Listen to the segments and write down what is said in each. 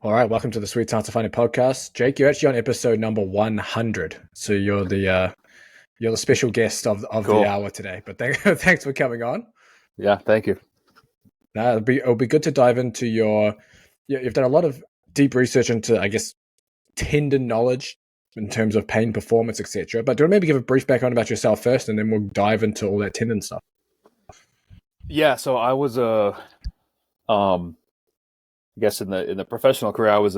All right, welcome to the Sweet Science of Finding podcast. Jake, you're actually on episode number 100, so you're the special guest of the Cool. hour today. But thanks for coming on. Yeah, thank you. It'll be good to dive into you've done a lot of deep research into, I guess, tendon knowledge in terms of pain, performance, etc. But do you want to maybe give a brief background about yourself first, and then we'll dive into all that tendon stuff? Yeah, so I was I guess in the professional career, I was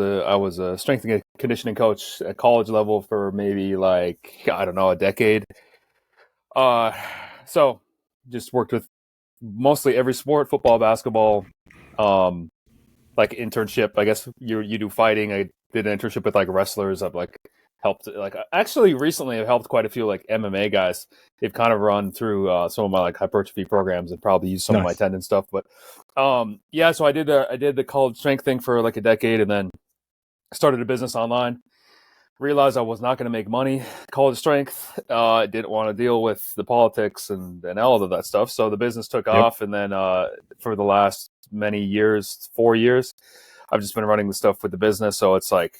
a strength and conditioning coach at college level for maybe like, I don't know, a decade. So just worked with mostly every sport, football, basketball, like internship. I guess you do fighting. I did an internship with like wrestlers. I've like helped, like actually recently I've helped quite a few like MMA guys. They've kind of run through some of my like hypertrophy programs and probably used some of my tendon stuff. But yeah, so I did the college strength thing for like a decade, and then started a business online. Realized I was not going to make money college strength. I didn't want to deal with the politics and all of that stuff. So the business took off, and then for the last many years, 4 years, I've just been running the stuff with the business. So it's like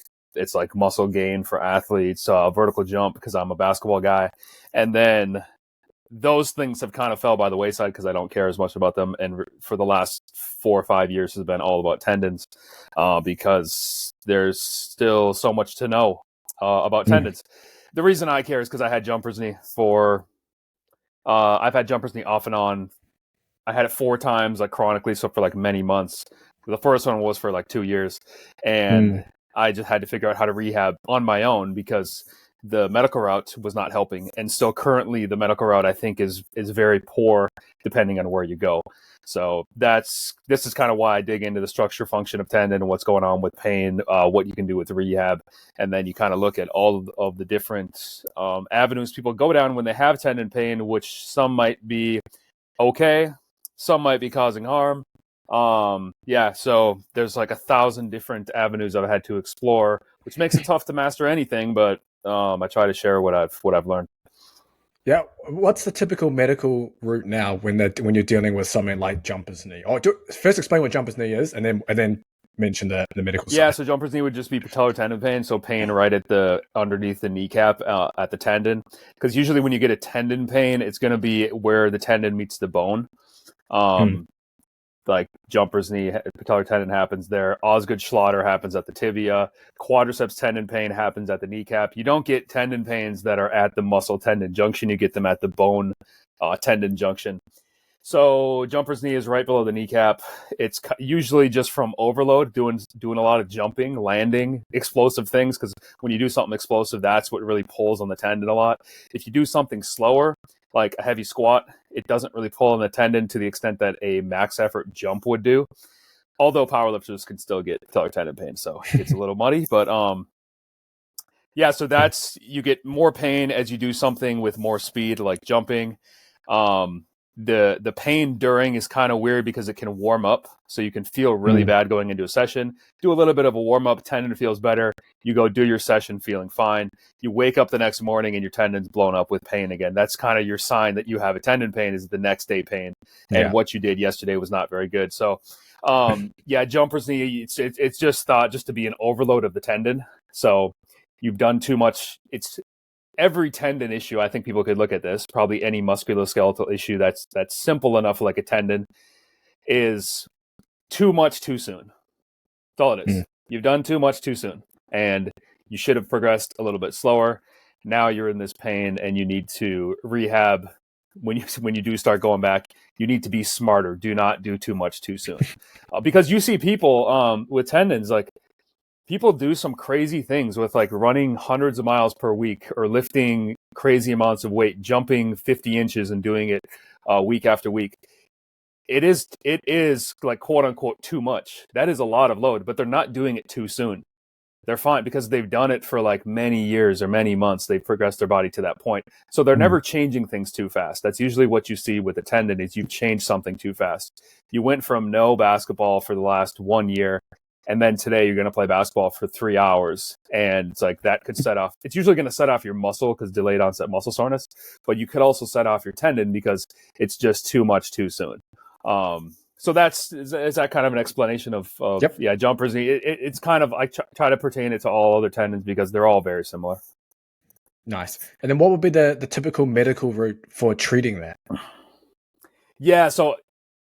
muscle gain for athletes, vertical jump because I'm a basketball guy, and then those things have kind of fell by the wayside because I don't care as much about them. And for the last 4 or 5 years has been all about tendons, because there's still so much to know about tendons. The reason I care is because I had jumper's knee for, I've had jumper's knee off and on. I had it 4 times, like chronically, so for like many months. The first one was for like 2 years, and I just had to figure out how to rehab on my own because the medical route was not helping. And still currently the medical route, I think, is very poor depending on where you go. So this is kind of why I dig into the structure function of tendon and what's going on with pain, what you can do with rehab. And then you kind of look at all of the different avenues people go down when they have tendon pain, which some might be okay, some might be causing harm. Yeah, so there's like 1,000 different avenues I've had to explore, which makes it tough to master anything, but I try to share what I've learned. Yeah, what's the typical medical route now when you're dealing with something like jumper's knee? Or first explain what jumper's knee is, and then mention the medical side. Yeah, so jumper's knee would just be patellar tendon pain, so pain right at the underneath the kneecap at the tendon. Because usually when you get a tendon pain, it's going to be where the tendon meets the bone. Like jumper's knee, patellar tendon happens there. Osgood-Schlatter happens at the tibia. Quadriceps tendon pain happens at the kneecap. You don't get tendon pains that are at the muscle tendon junction. You get them at the bone tendon junction. So jumper's knee is right below the kneecap. It's usually just from overload, doing a lot of jumping, landing, explosive things. Because when you do something explosive, that's what really pulls on the tendon a lot. If you do something slower, like a heavy squat, it doesn't really pull on the tendon to the extent that a max effort jump would do. Although powerlifters can still get patellar tendon pain, so it's a little muddy. But yeah, so that's, you get more pain as you do something with more speed, like jumping. The pain during is kind of weird because it can warm up, so you can feel really bad going into a session. Do a little bit of a warm up, tendon feels better. You go do your session feeling fine. You wake up the next morning and your tendon's blown up with pain again. That's kind of your sign that you have a tendon pain, is the next day pain, and what you did yesterday was not very good. So yeah, jumper's knee, it's just thought just to be an overload of the tendon. So you've done too much. It's every tendon issue. I think people could look at this. Probably any musculoskeletal issue that's simple enough, like a tendon, is too much too soon. That's all it is. You've done too much too soon, and you should have progressed a little bit slower. Now you're in this pain, and you need to rehab. When you do start going back, you need to be smarter. Do not do too much too soon, because you see people with tendons, like, people do some crazy things with like running hundreds of miles per week or lifting crazy amounts of weight, jumping 50 inches and doing it week after week. It is like quote unquote too much. That is a lot of load, but they're not doing it too soon. They're fine because they've done it for like many years or many months. They've progressed their body to that point. So they're never changing things too fast. That's usually what you see with a tendon, is you've changed something too fast. You went from no basketball for the last 1 year, and then today you're going to play basketball for 3 hours. And it's like, that could set off, it's usually going to set off your muscle because delayed onset muscle soreness, but you could also set off your tendon because it's just too much too soon. So is that kind of an explanation of Yep. yeah, jumper's knee? It's kind of, I try to pertain it to all other tendons because they're all very similar. Nice. And then what would be the typical medical route for treating that? Yeah, so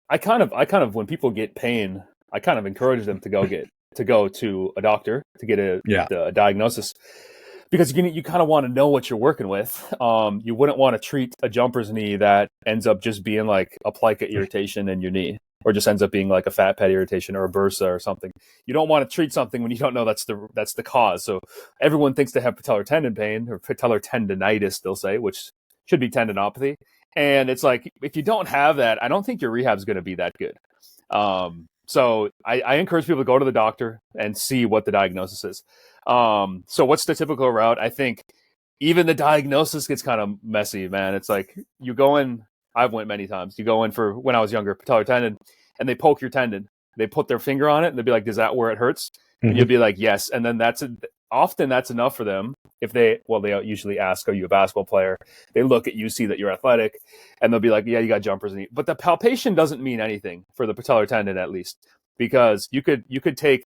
I kind of when people get pain, I kind of encourage them to go to a doctor to get a diagnosis, because you kind of want to know what you're working with. You wouldn't want to treat a jumper's knee that ends up just being like a plica irritation in your knee, or just ends up being like a fat pad irritation or a bursa or something. You don't want to treat something when you don't know that's the cause. So everyone thinks they have patellar tendon pain or patellar tendonitis, they'll say, which should be tendinopathy. And it's like, if you don't have that, I don't think your rehab is going to be that good. So I encourage people to go to the doctor and see what the diagnosis is. So what's the typical route? I think even the diagnosis gets kind of messy, man. It's like you go in, I've went many times. You go in for, when I was younger, patellar tendon, and they poke your tendon. They put their finger on it and they'll be like, is that where it hurts? And you'll be like, yes. And then often that's enough for them. If they usually ask, are you a basketball player? They look at you, see that you're athletic, and they'll be like, yeah, you got jumpers knee. But the palpation doesn't mean anything for the patellar tendon, at least, because you could take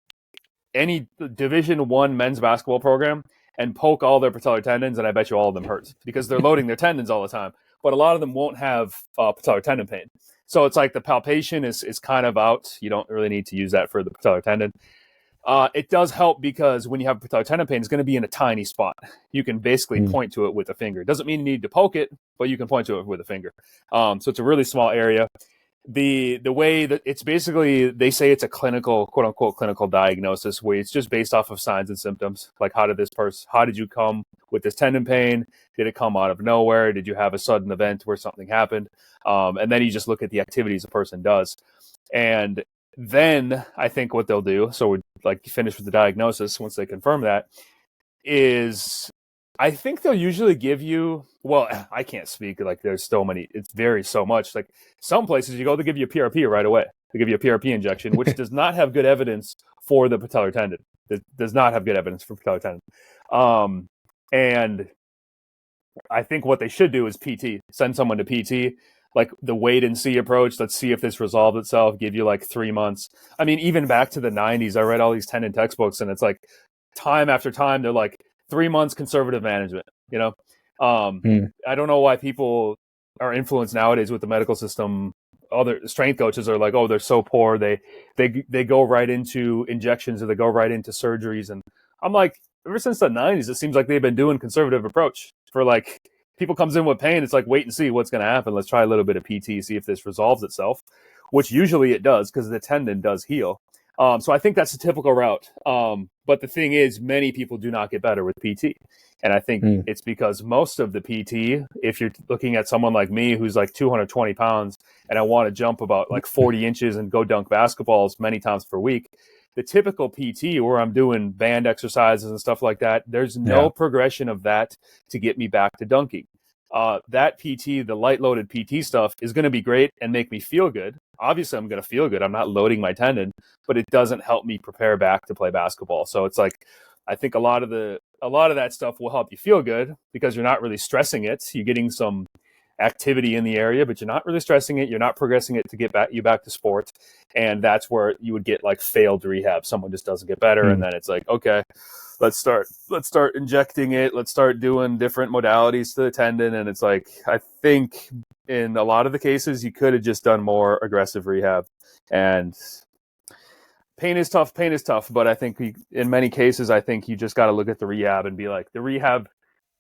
any Division I men's basketball program and poke all their patellar tendons, and I bet you all of them hurt because they're loading their tendons all the time. But a lot of them won't have patellar tendon pain. So it's like the palpation is kind of out. You don't really need to use that for the patellar tendon. It does help because when you have patellar tendon pain, it's going to be in a tiny spot. You can basically point to it with a finger. It doesn't mean you need to poke it, but you can point to it with a finger. So it's a really small area. The way that it's basically, they say it's a clinical, quote unquote, clinical diagnosis, where it's just based off of signs and symptoms. Like, how did you come with this tendon pain? Did it come out of nowhere? Did you have a sudden event where something happened? And then you just look at the activities a person does. And then I think what they'll do, so we finish with the diagnosis once they confirm that, is I think they'll usually give you, well, I can't speak, like there's so many, it varies so much. Like some places you go, they give you a PRP right away. They give you a PRP injection, which does not have good evidence for the patellar tendon. It does not have good evidence for patellar tendon. And I think what they should do is PT, send someone to PT, like the wait and see approach. Let's see if this resolved itself, give you like 3 months. I mean, even back to the 90s, I read all these tendon textbooks, and it's like time after time, they're like 3 months conservative management, you know? I don't know why people are influenced nowadays with the medical system. Other strength coaches are like, oh, they're so poor. They go right into injections, or they go right into surgeries. And I'm like, ever since the 90s, it seems like they've been doing conservative approach for like, people comes in with pain. It's like, wait and see what's going to happen. Let's try a little bit of PT, see if this resolves itself, which usually it does because the tendon does heal. So I think that's a typical route. But the thing is, many people do not get better with PT. And I think it's because most of the PT, if you're looking at someone like me who's like 220 pounds and I want to jump about like 40 inches and go dunk basketballs many times per week, the typical PT where I'm doing band exercises and stuff like that, there's no progression of that to get me back to dunking. That PT, the light loaded PT stuff, is going to be great and make me feel good. Obviously, I'm going to feel good. I'm not loading my tendon, but it doesn't help me prepare back to play basketball. So it's like, I think a lot of that stuff will help you feel good because you're not really stressing it. You're getting some activity in the area, but you're not really stressing it. You're not progressing it to get back to sport. And that's where you would get like failed rehab. Someone just doesn't get better. And then it's like, okay, let's start injecting it. Let's start doing different modalities to the tendon. And it's like, I think in a lot of the cases, you could have just done more aggressive rehab. And pain is tough. But I think in many cases, I think you just got to look at the rehab and be like, the rehab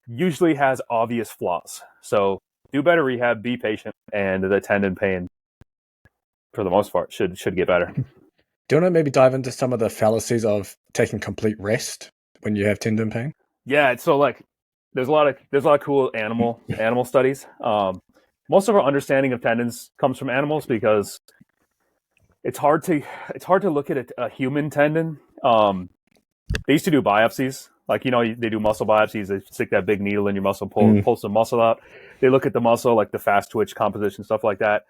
usually has obvious flaws. So do better rehab, be patient, and the tendon pain, for the most part, should get better. Do you want to maybe dive into some of the fallacies of taking complete rest when you have tendon pain? Yeah, so like there's a lot of cool animal studies. Most of our understanding of tendons comes from animals because it's hard to look at a human tendon. They used to do biopsies. Like, they do muscle biopsies. They stick that big needle in your muscle, pull some muscle out. They look at the muscle, like the fast twitch composition, stuff like that.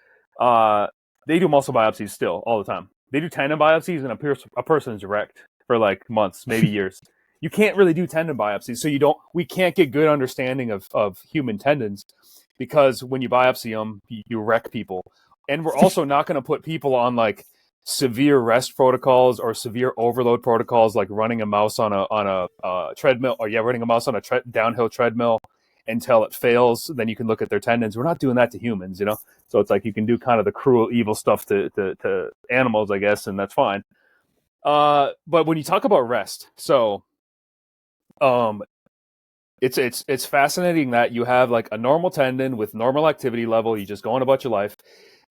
They do muscle biopsies still all the time. They do tendon biopsies, and a person's wrecked for like months, maybe years. You can't really do tendon biopsies, so we can't get good understanding of human tendons because when you biopsy them, you wreck people. And we're also not going to put people on like severe rest protocols or severe overload protocols, like running a mouse on a treadmill, or running a mouse on a downhill treadmill until it fails. Then you can look at their tendons. We're not doing that to humans, you know. So it's like you can do kind of the cruel, evil stuff to animals, I guess, and that's fine. But when you talk about rest, so it's fascinating that you have like a normal tendon with normal activity level. You just go on about your life.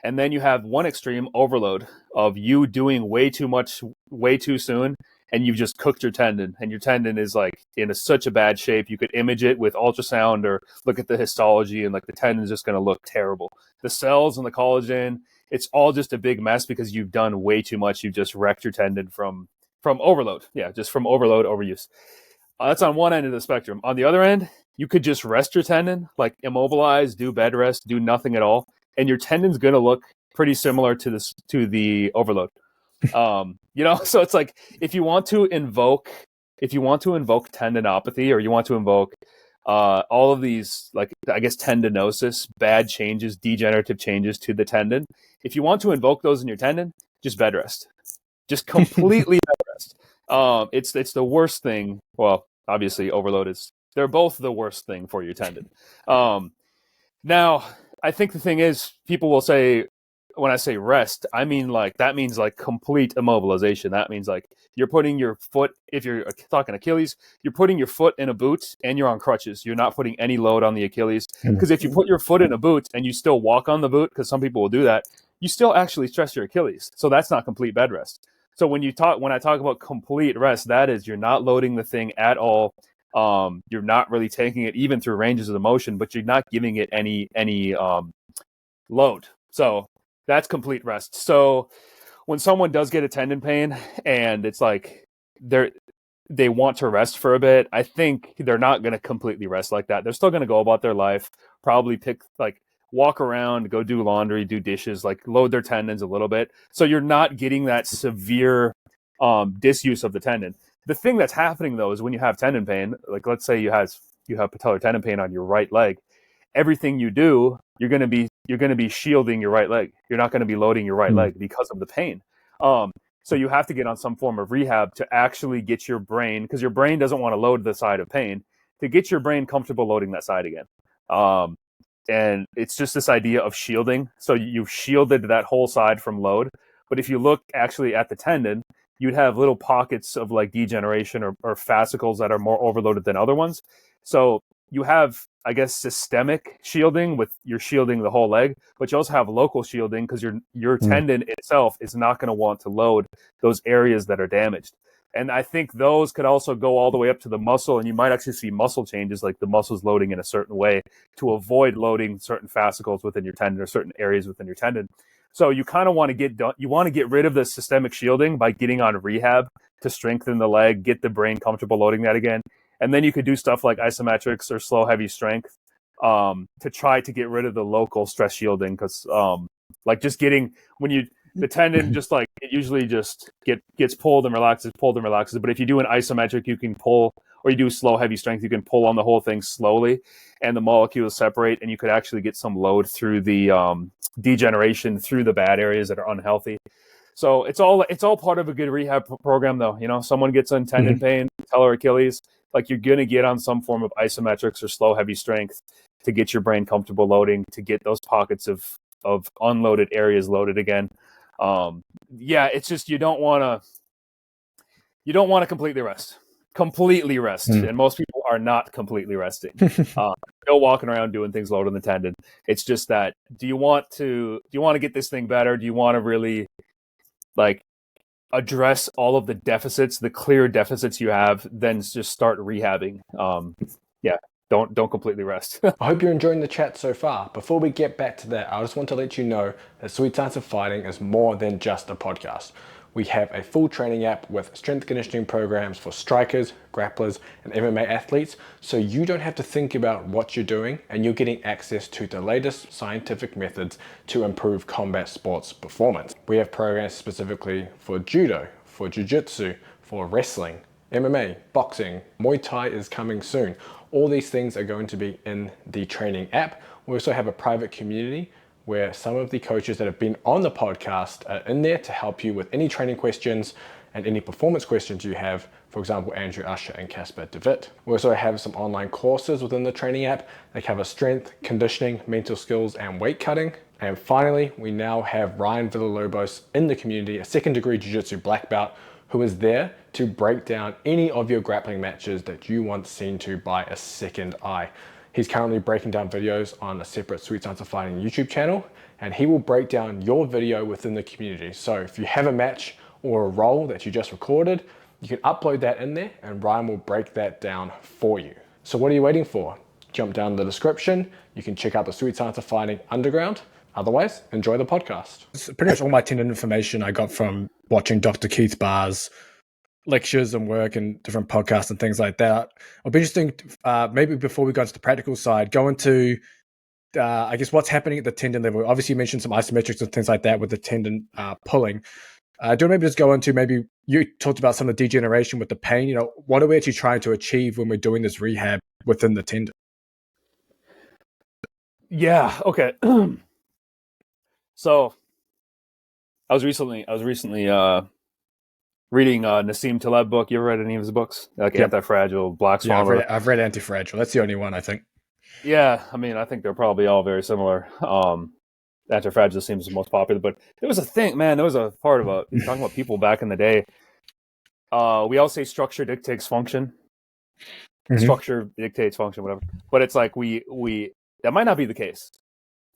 And then you have one extreme overload of you doing way too much, way too soon, and you've just cooked your tendon. And your tendon is like in such a bad shape. You could image it with ultrasound or look at the histology, and like the tendon is just going to look terrible. The cells and the collagen, it's all just a big mess because you've done way too much. You've just wrecked your tendon from overload. Yeah, just from overload, overuse. That's on one end of the spectrum. On the other end, you could just rest your tendon, like immobilize, do bed rest, do nothing at all, and your tendon's going to look pretty similar to the overload. You know, so it's like if you want to invoke tendinopathy, or you want to invoke all of these, like, I guess, tendinosis, bad changes, degenerative changes to the tendon. If you want to invoke those in your tendon, just bed rest, just completely bed rest. It's the worst thing. Well, obviously, overload is. They're both the worst thing for your tendon. Now, I think the thing is, people will say, when I say rest, I mean like that means like complete immobilization. That means like you're putting your foot, if you're talking Achilles, you're putting your foot in a boot and you're on crutches. You're not putting any load on the Achilles. Because if you put your foot in a boot and you still walk on the boot, because some people will do that, you still actually stress your Achilles. So that's not complete bed rest. So when I talk about complete rest, that is, you're not loading the thing at all. You're not really taking it even through ranges of the motion, but you're not giving it any load. So that's complete rest. So when someone does get a tendon pain and it's like they want to rest for a bit, I think they're not going to completely rest like that. They're still going to go about their life, probably walk around, go do laundry, do dishes, like load their tendons a little bit. So you're not getting that severe disuse of the tendon. The thing that's happening though is when you have tendon pain, like let's say you have patellar tendon pain on your right leg, everything you do, you're going to be shielding your right leg. You're not going to be loading your right leg because of the pain. So you have to get on some form of rehab to actually get your brain, because your brain doesn't want to load the side of pain, to get your brain comfortable loading that side again. And it's just this idea of shielding. So you've shielded that whole side from load. But if you look actually at the tendon, you'd have little pockets of like degeneration or fascicles that are more overloaded than other ones. So you have, I guess, systemic shielding with you're shielding the whole leg, but you also have local shielding because your tendon itself is not going to want to load those areas that are damaged. And I think those could also go all the way up to the muscle, and you might actually see muscle changes, like the muscles loading in a certain way to avoid loading certain fascicles within your tendon or certain areas within your tendon. So you kind of want to get rid of the systemic shielding by getting on rehab to strengthen the leg, get the brain comfortable loading that again. And then you could do stuff like isometrics or slow, heavy strength to try to get rid of the local stress shielding. Because like just getting, the tendon just like, it usually just gets pulled and relaxes. But if you do an isometric, you can pull, or you do slow, heavy strength, you can pull on the whole thing slowly and the molecules separate, and you could actually get some load through the degeneration, through the bad areas that are unhealthy. So it's all part of a good rehab program, though. You know, someone gets in tendon pain, patellar Achilles, like you're going to get on some form of isometrics or slow, heavy strength to get your brain comfortable loading, to get those pockets of unloaded areas loaded again. It's just you don't want to completely rest, and most people are not completely resting. Still walking around doing things loaded in the tendon. It's just that, do you want to get this thing better? Do you want to really like address all of the deficits, the clear deficits you have, then just start rehabbing? Don't completely rest. I hope you're enjoying the chat so far. Before we get back to that, I just want to let you know that Sweet Science of Fighting is more than just a podcast. We have a full training app with strength conditioning programs for strikers, grapplers, and MMA athletes, so you don't have to think about what you're doing, and you're getting access to the latest scientific methods to improve combat sports performance. We have programs specifically for judo, for jiu-jitsu, for wrestling, MMA, boxing, Muay Thai is coming soon. All these things are going to be in the training app. We also have a private community where some of the coaches that have been on the podcast are in there to help you with any training questions and any performance questions you have. For example, Andrew Usher and Casper DeWitt. We also have some online courses within the training app. They cover strength, conditioning, mental skills, and weight cutting. And finally, we now have Ryan Villalobos in the community, a second degree Jiu-Jitsu black belt, who is there to break down any of your grappling matches that you want seen to by a second eye. He's currently breaking down videos on a separate Sweet Science of Fighting YouTube channel, and he will break down your video within the community. So if you have a match or a roll that you just recorded, you can upload that in there and Ryan will break that down for you. So what are you waiting for? Jump down in the description. You can check out the Sweet Science of Fighting Underground. Otherwise, enjoy the podcast. It's pretty much all my tendon information I got from watching Dr. Keith Barr's lectures and work and different podcasts and things like that. It'll be interesting, maybe before we go into the practical side, go into, I guess, what's happening at the tendon level. Obviously, you mentioned some isometrics and things like that with the tendon pulling. Do you want to maybe just go into, maybe you talked about some of the degeneration with the pain. You know, what are we actually trying to achieve when we're doing this rehab within the tendon? Yeah. Okay. So I was recently reading Nassim Taleb book. You ever read any of his books? Like Anti-Fragile, Black Swan? Yeah, I've read Anti-Fragile. That's the only one, I think. Yeah, I mean, I think they're probably all very similar. Anti-Fragile seems the most popular, but there was a thing, man. There was a part about talking about people back in the day. We all say structure dictates function. Mm-hmm. Structure dictates function, whatever. But it's like we that might not be the case.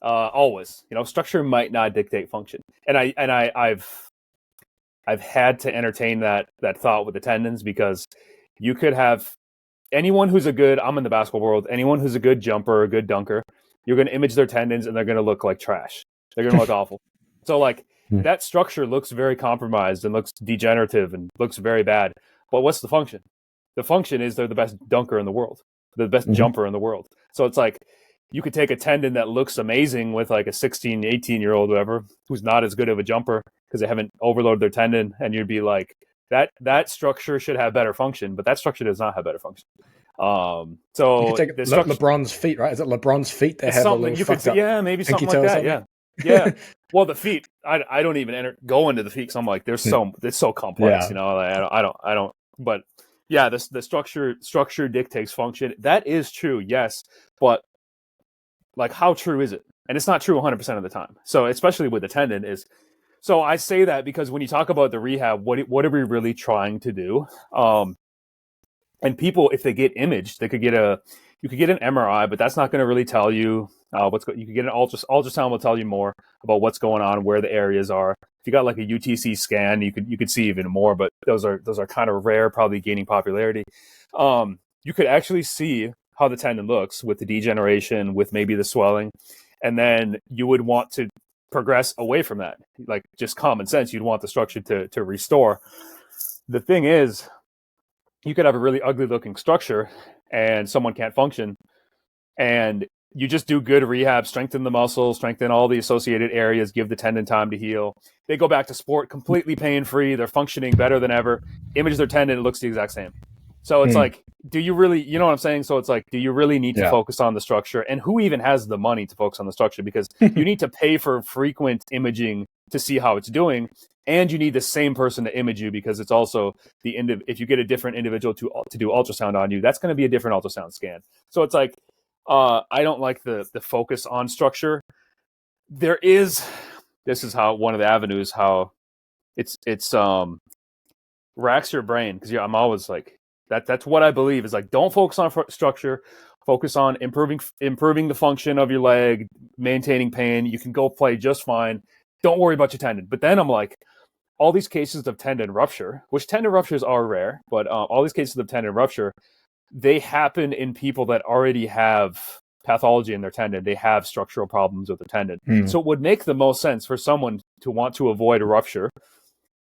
Always, you know, structure might not dictate function, and I've had to entertain that thought with the tendons, because you could have anyone who's I'm in the basketball world, anyone who's a good jumper, a good dunker, you're going to image their tendons and they're going to look like trash. They're going to look awful. So like that structure looks very compromised and looks degenerative and looks very bad. But what's the function? The function is they're the best dunker in the world, the best jumper in the world. So it's like, you could take a tendon that looks amazing with like a 16, 18-year-old, whoever, who's not as good of a jumper because they haven't overloaded their tendon, and you'd be like, that structure should have better function, but that structure does not have better function. So you could take LeBron's feet, right? Is it LeBron's feet that have a little fucked up? Yeah, maybe something like that. Something? Yeah. Well, the feet, I don't even go into the feet because I'm like, it's so complex, you know. I don't. But yeah, the structure dictates function. That is true, yes, but like, how true is it? And it's not true 100% of the time. So especially with the tendon is. So I say that because when you talk about the rehab, what are we really trying to do? And people, if they get imaged, you could get an MRI, but that's not going to really tell you you could get an ultrasound will tell you more about what's going on, where the areas are. If you got like a UTC scan, you could see even more, but those are kind of rare, probably gaining popularity. You could actually see how the tendon looks with the degeneration, with maybe the swelling, and then you would want to progress away from that. Like, just common sense, you'd want the structure to restore. The thing is, you could have a really ugly looking structure and someone can't function, and you just do good rehab, strengthen the muscles, strengthen all the associated areas, give the tendon time to heal. They go back to sport completely pain-free. They're functioning better than ever. Image their tendon, it looks the exact same. So it's like, do you really, you know what I'm saying? So it's like, do you really need to focus on the structure? And who even has the money to focus on the structure? Because you need to pay for frequent imaging to see how it's doing. And you need the same person to image you, because it's also if you get a different individual to do ultrasound on you, that's going to be a different ultrasound scan. So it's like, I don't like the focus on structure. This is how one of the avenues, how it's racks your brain, because I'm always like, that's what I believe is like, don't focus on structure, focus on improving the function of your leg, maintaining pain. You can go play just fine. Don't worry about your tendon. But then I'm like, all these cases of tendon rupture, which tendon ruptures are rare, but all these cases of tendon rupture, they happen in people that already have pathology in their tendon. They have structural problems with the tendon. So it would make the most sense for someone to want to avoid a rupture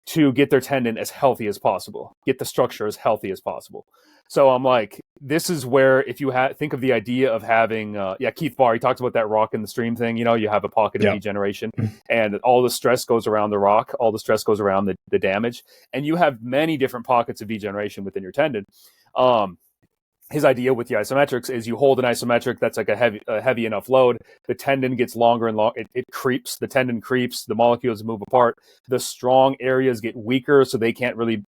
to get their tendon as healthy as possible, get the structure as healthy as possible. So I'm like, this is where, if you think of the idea of having, Keith Barr, he talks about that rock in the stream thing. You know, you have a pocket of degeneration, and all the stress goes around the rock, all the stress goes around the damage, and you have many different pockets of degeneration within your tendon. his idea with the isometrics is you hold an isometric that's like a heavy enough load. The tendon gets longer and longer. It creeps. The tendon creeps. The molecules move apart. The strong areas get weaker, so they can't really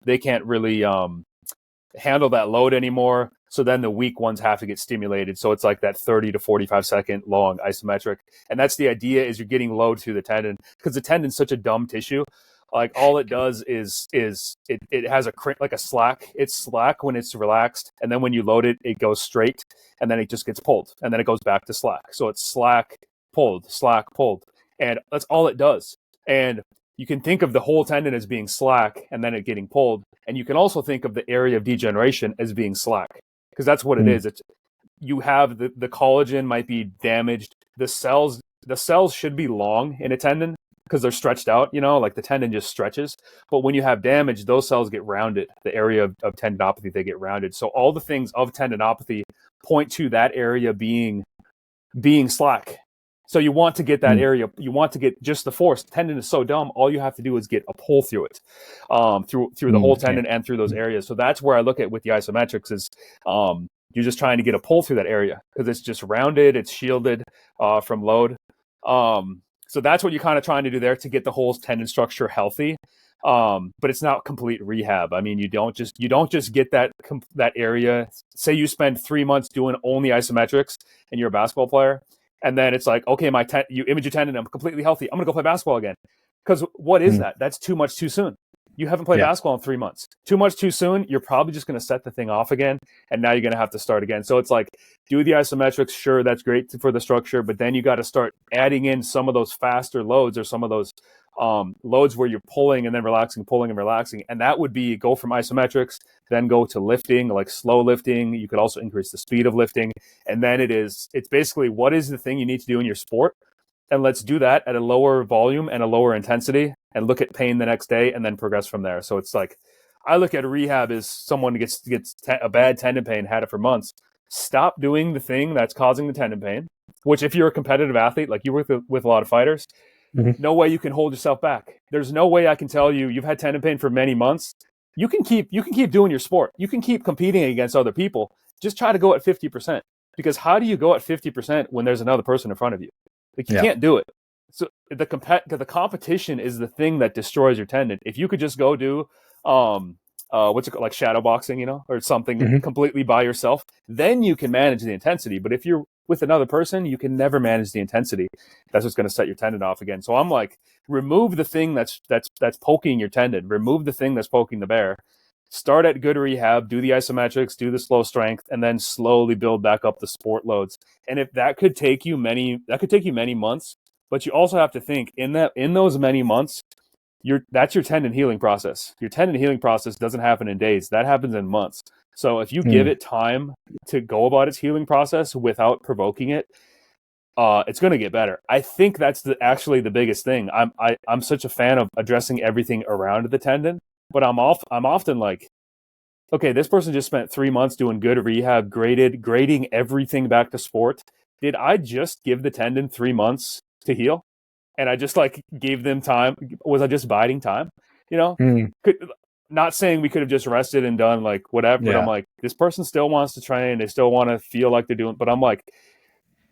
handle that load anymore. So then the weak ones have to get stimulated. So it's like that 30 to 45 second long isometric. And that's the idea, is you're getting load through the tendon, because the tendon's such a dumb tissue. Like all it does is it has like a slack. It's slack when it's relaxed, and then when you load it, it goes straight, and then it just gets pulled, and then it goes back to slack. So it's slack, pulled, and that's all it does. And you can think of the whole tendon as being slack, and then it getting pulled. And you can also think of the area of degeneration as being slack, because that's what it is. It's, you have the collagen might be damaged. The cells should be long in a tendon, because they're stretched out, like the tendon just stretches. But when you have damage, those cells get rounded. The area of tendinopathy, they get rounded. So all the things of tendinopathy point to that area being slack. So you want to get that area, you want to get just the force. Tendon is so dumb, all you have to do is get a pull through it, through the whole tendon and through those areas. So that's where I look at with the isometrics is you're just trying to get a pull through that area, because it's just rounded, it's shielded from load. So that's what you're kind of trying to do there, to get the whole tendon structure healthy. But it's not complete rehab. I mean, you don't just get that area. Say you spend 3 months doing only isometrics and you're a basketball player, and then it's like, okay, you image your tendon, I'm completely healthy, I'm gonna go play basketball again. Because what is that? That's too much too soon. You haven't played basketball in 3 months. Too much too soon, you're probably just going to set the thing off again, and now you're going to have to start again. So it's like, do the isometrics, sure, that's great for the structure, but then you got to start adding in some of those faster loads, or some of those loads where you're pulling and then relaxing, and that would be go from isometrics, then go to lifting, like slow lifting. You could also increase the speed of lifting, and then it's basically, what is the thing you need to do in your sport, and let's do that at a lower volume and a lower intensity, and look at pain the next day, and then progress from there. So it's like, I look at rehab as someone who gets a bad tendon pain, had it for months. Stop doing the thing that's causing the tendon pain, which if you're a competitive athlete, like you work with a lot of fighters, no way you can hold yourself back. There's no way I can tell you, you've had tendon pain for many months. You can keep doing your sport. You can keep competing against other people. Just try to go at 50%. Because how do you go at 50% when there's another person in front of you? Like, you can't do it. So the competition is the thing that destroys your tendon. If you could just go do what's it called, like shadow boxing, or something completely by yourself, then you can manage the intensity. But if you're with another person, you can never manage the intensity. That's what's going to set your tendon off again. So I'm like, remove the thing that's poking your tendon. Remove the thing that's poking the bear. Start at good rehab, do the isometrics, do the slow strength, and then slowly build back up the sport loads. And if that could take you many months, but you also have to think in those many months, that's your tendon healing process. Your tendon healing process doesn't happen in days. That happens in months. So if you give it time to go about its healing process without provoking it, it's going to get better. I think that's actually the biggest thing. I'm such a fan of addressing everything around the tendon. But I'm often like, okay, this person just spent 3 months doing good rehab, grading everything back to sport. Did I just give the tendon 3 months to heal? And I just like gave them time? Was I just biding time? Not saying we could have just rested and done like whatever, but I'm like, this person still wants to train. They still want to feel like they're doing, but I'm like,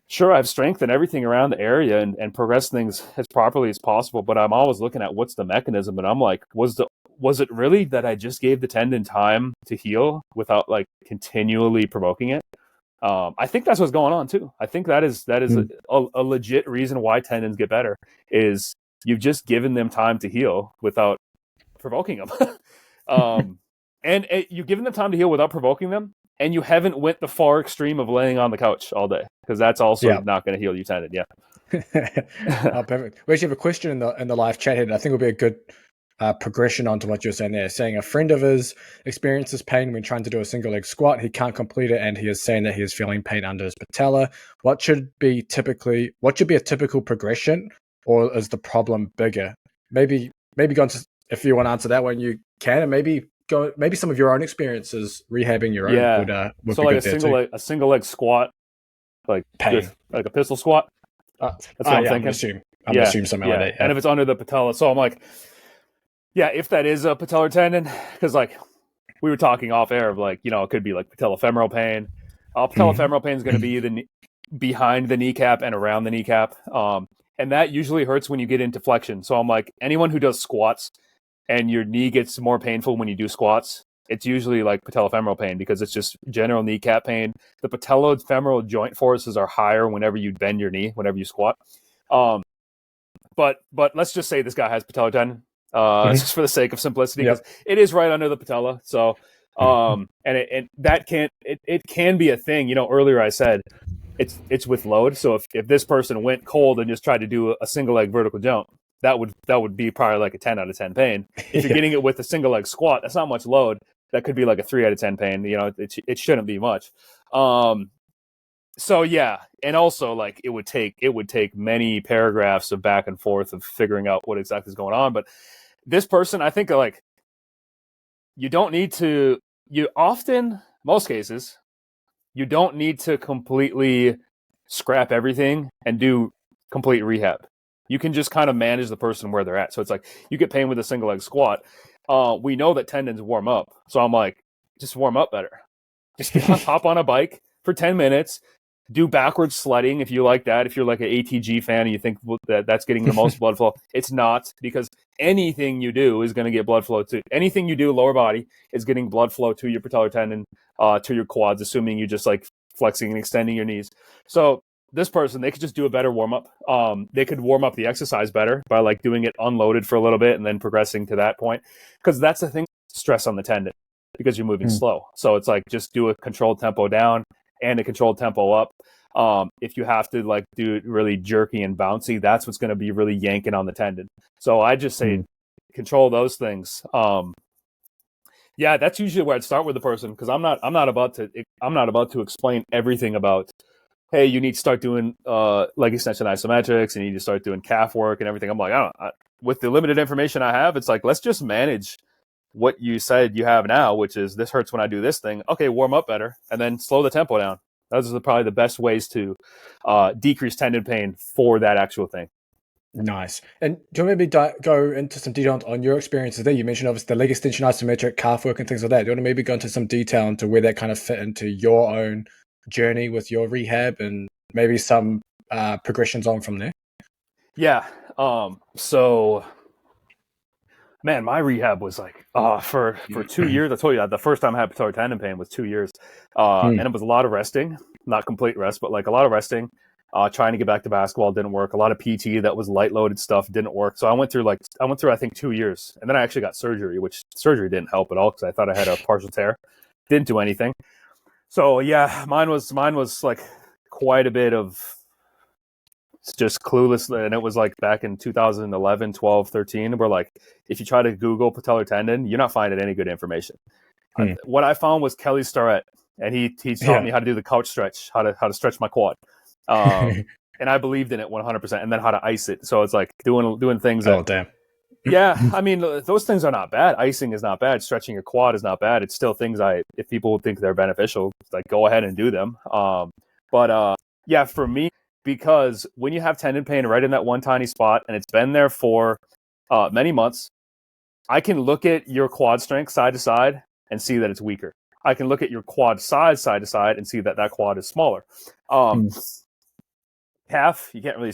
sure, I've strengthened everything around the area and progressed things as properly as possible, but I'm always looking at what's the mechanism. And I'm like, was it really that I just gave the tendon time to heal without like continually provoking it? I think that's what's going on too. I think that is a legit reason why tendons get better, is you've just given them time to heal without provoking them. And you've given them time to heal without provoking them, and you haven't went the far extreme of laying on the couch all day, because that's also not going to heal your tendon. Yeah. Perfect. We actually have a question in the live chat here, and I think will be a good progression onto what you're saying there. Saying a friend of his experiences pain when trying to do a single leg squat. He can't complete it, and he is saying that he is feeling pain under his patella. What should be a typical progression, or is the problem bigger? Maybe go into, if you want to answer that one, you can, and maybe some of your own experiences rehabbing your own would so be like good a single leg squat, like pain, like a pistol squat. That's what I'm thinking. I'm assuming something like that. Yeah. And if it's under the patella, so I'm like, if that is a patellar tendon, because like we were talking off air of like, it could be like patellofemoral pain. Patellofemoral pain is going to be behind the kneecap and around the kneecap. And that usually hurts when you get into flexion. So I'm like, anyone who does squats and your knee gets more painful when you do squats, it's usually like patellofemoral pain because it's just general kneecap pain. The patellofemoral joint forces are higher whenever you bend your knee, whenever you squat. But let's just say this guy has patellar tendon, just for the sake of simplicity, because it is right under the patella. So, and that can be a thing. Earlier I said it's with load. So if this person went cold and just tried to do a single leg vertical jump, that would be probably like a 10 out of 10 pain. If you're getting it with a single leg squat, that's not much load. That could be like a 3 out of 10 pain. It shouldn't be much. So yeah, and also like it would take many paragraphs of back and forth of figuring out what exactly is going on. But this person, I think, like, most cases, you don't need to completely scrap everything and do complete rehab. You can just kind of manage the person where they're at. So it's like you get pain with a single leg squat. We know that tendons warm up. So I'm like, just warm up better. Just hop on a bike for 10 minutes, do backwards sledding if you like that. If you're like an ATG fan and you think that's getting the most blood flow, it's not, because anything you do is going to get blood flow to anything you do lower body is getting blood flow to your patellar tendon, to your quads, assuming you just like flexing and extending your knees. So this person, they could just do a better warm up. They could warm up the exercise better by like doing it unloaded for a little bit and then progressing to that point. Because that's the thing, stress on the tendon, because you're moving slow. So it's like just do a controlled tempo down and a controlled tempo up. If you have to like do it really jerky and bouncy, that's what's going to be really yanking on the tendon. So I just say control those things. Yeah, that's usually where I'd start with the person, because I'm not about to explain everything about, hey, you need to start doing leg extension isometrics and you need to start doing calf work and everything. I'm like, with the limited information I have, it's like, let's just manage what you said you have now, which is this hurts when I do this thing. Okay, warm up better and then slow the tempo down. Those are probably the best ways to decrease tendon pain for that actual thing. Nice. And do you want to maybe go into some detail on your experiences there? You mentioned obviously the leg extension, isometric, calf work and things like that. Do you want to maybe go into some detail into where that kind of fit into your own journey with your rehab and maybe some progressions on from there? Yeah. So, man, my rehab was like for 2 years. I told you that the first time I had patellar tendon pain was 2 years, and it was a lot of resting, not complete rest, but like a lot of resting. Trying to get back to basketball didn't work. A lot of PT that was light loaded stuff didn't work. So I went through I think 2 years, and then I actually got surgery, which surgery didn't help at all because I thought I had a partial tear. Didn't do anything. So yeah, mine was like quite a bit of just clueless, and it was like back in 2011, 12, 13, where like if you try to Google patellar tendon, you're not finding any good information. What I found was Kelly Starrett, and he taught me how to do the couch stretch, how to stretch my quad. And I believed in it 100%, and then how to ice it. So it's like doing things. Oh, damn. Yeah, I mean, those things are not bad. Icing is not bad. Stretching your quad is not bad. It's still things if people think they're beneficial, like go ahead and do them. But yeah, for me, because when you have tendon pain right in that one tiny spot, and it's been there for many months, I can look at your quad strength side to side and see that it's weaker. I can look at your quad size side to side and see that quad is smaller. Calf, you can't really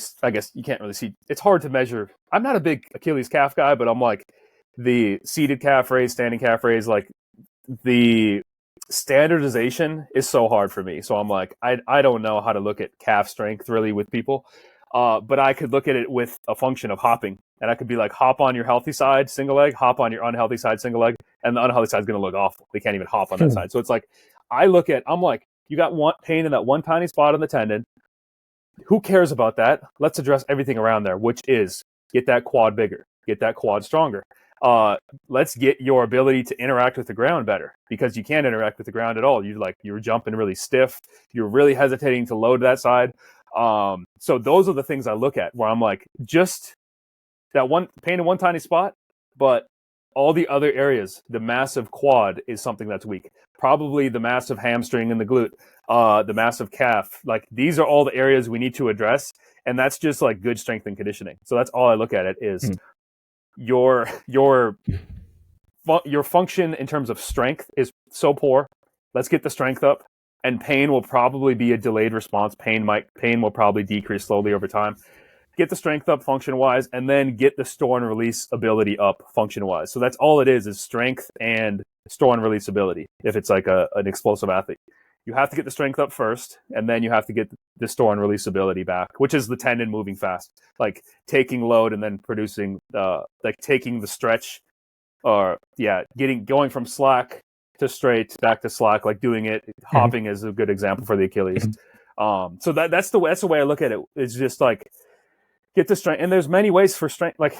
see. It's hard to measure. I'm not a big Achilles calf guy, but I'm like the seated calf raise, standing calf raise, like the standardization is so hard for me. So I'm like, I don't know how to look at calf strength really with people. But I could look at it with a function of hopping. And I could be like, hop on your healthy side, single leg, hop on your unhealthy side, single leg. And the unhealthy side is going to look awful. They can't even hop on that side. So it's like, I'm like, you got pain in that one tiny spot on the tendon. Who cares about that? Let's address everything around there, which is get that quad bigger, get that quad stronger. Let's get your ability to interact with the ground better, because you can't interact with the ground at all. You're jumping really stiff. You're really hesitating to load that side. So those are the things I look at where I'm like, just that one pain in one tiny spot, but all the other areas, the massive quad is something that's weak. Probably the massive hamstring and the glute, the massive calf. Like these are all the areas we need to address. And that's just like good strength and conditioning. So that's all I look at it is your your function in terms of strength is so poor. Let's get the strength up, and pain will probably be a delayed response. Pain will probably decrease slowly over time. Get the strength up function wise, and then get the store and release ability up function wise. So that's all it is strength and store and release ability. If it's like an explosive athlete, you have to get the strength up first, and then you have to get the store and release ability back, which is the tendon moving fast, like taking load and then producing, like taking the stretch, or going from slack to straight back to slack, like doing it. Hopping is a good example for the Achilles. So that's the way I look at it. It's just like, get the strength, and there's many ways for strength. Like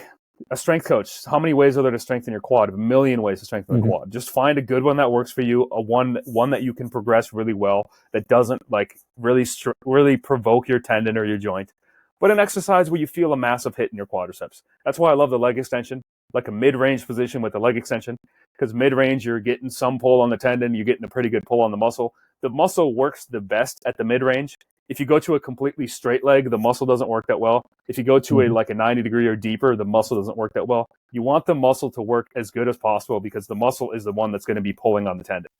a strength coach, how many ways are there to strengthen your quad? A million ways to strengthen the quad. Just find a good one that works for you, one that you can progress really well, that doesn't like really provoke your tendon or your joint, but an exercise where you feel a massive hit in your quadriceps. That's why I love the leg extension, like a mid-range position with the leg extension, because mid-range you're getting some pull on the tendon, you're getting a pretty good pull on the muscle. The muscle works the best at the mid-range. If you go to a completely straight leg, the muscle doesn't work that well. If you go to a 90 degree or deeper, the muscle doesn't work that well. You want the muscle to work as good as possible, because the muscle is the one that's going to be pulling on the tendon.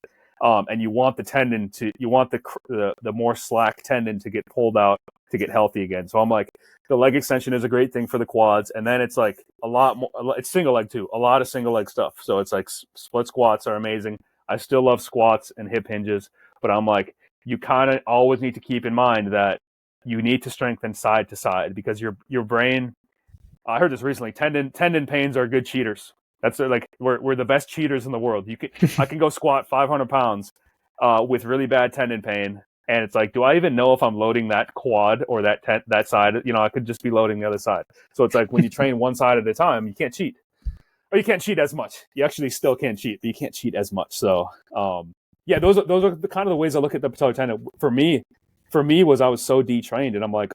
And you want the more slack tendon to get pulled out to get healthy again. So I'm like, the leg extension is a great thing for the quads. And then it's like a lot more, it's single leg too, a lot of single leg stuff. So it's like split squats are amazing. I still love squats and hip hinges, but I'm like, you kind of always need to keep in mind that you need to strengthen side to side, because your brain, I heard this recently, tendon pains are good cheaters. That's like, we're the best cheaters in the world. I can go squat 500 pounds with really bad tendon pain, and it's like, do I even know if I'm loading that quad or that side? I could just be loading the other side. So it's like, when you train one side at a time, you can't cheat, or you can't cheat as much. You actually still can cheat, but you can't cheat as much. So those are the kind of the ways I look at the patellar tendon. For me was, I was so detrained, and I'm like,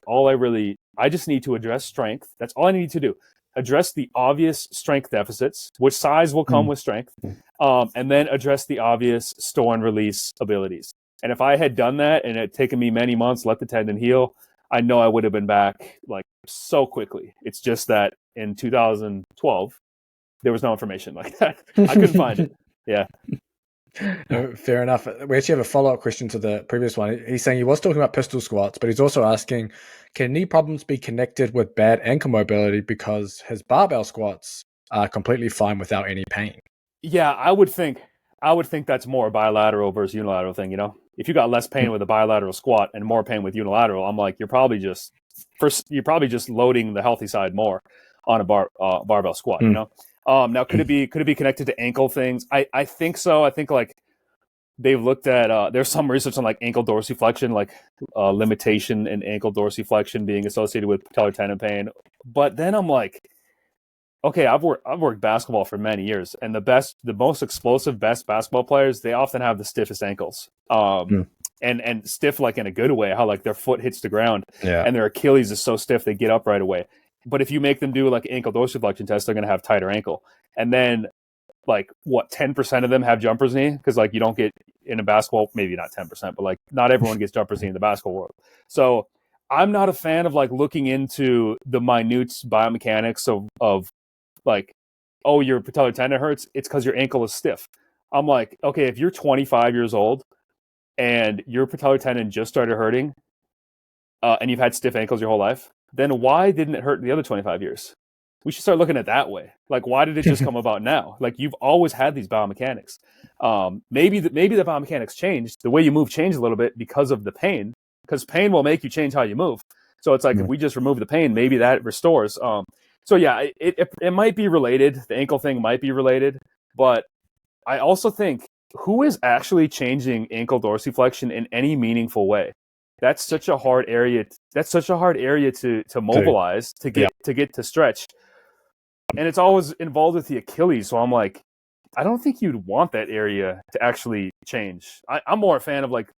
I just need to address strength. That's all I need to do. Address the obvious strength deficits, which size will come with strength, and then address the obvious store and release abilities. And if I had done that and it had taken me many months, let the tendon heal, I know I would have been back like so quickly. It's just that in 2012, there was no information like that. I couldn't find it. Yeah. Fair enough. We actually have a follow-up question to the previous one. He's saying he was talking about pistol squats, but he's also asking, can knee problems be connected with bad ankle mobility, because his barbell squats are completely fine without any pain? Yeah, I would think that's more a bilateral versus unilateral thing. If you got less pain with a bilateral squat and more pain with unilateral, I'm like, you're probably just loading the healthy side more on a barbell squat. Now, could it be connected to ankle things? I think so. I think like they've looked at, there's some research on like ankle dorsiflexion, like limitation in ankle dorsiflexion being associated with patellar tendon pain. But then I'm like, okay, I've worked basketball for many years, and the most explosive, best basketball players, they often have the stiffest ankles. And stiff like in a good way, how like their foot hits the ground, and their Achilles is so stiff they get up right away. But if you make them do like ankle dorsiflexion test, they're going to have tighter ankle. And then like 10% of them have jumper's knee, because like you don't get in a basketball, maybe not 10%, but like not everyone gets jumper's knee in the basketball world. So I'm not a fan of like looking into the minute biomechanics of like, oh, your patellar tendon hurts, it's because your ankle is stiff. I'm like, okay, if you're 25 years old and your patellar tendon just started hurting, and you've had stiff ankles your whole life, then why didn't it hurt the other 25 years? We should start looking at it that way. Like, why did it just come about now? Like, you've always had these biomechanics. Maybe the biomechanics changed. The way you move changed a little bit because of the pain, because pain will make you change how you move. So it's like, if we just remove the pain, maybe that restores. So yeah, it might be related. The ankle thing might be related, but I also think, who is actually changing ankle dorsiflexion in any meaningful way? That's such a hard area. That's such a hard area to mobilize, to get to stretch, and it's always involved with the Achilles. So I'm like, I don't think you'd want that area to actually change. I'm more a fan of like,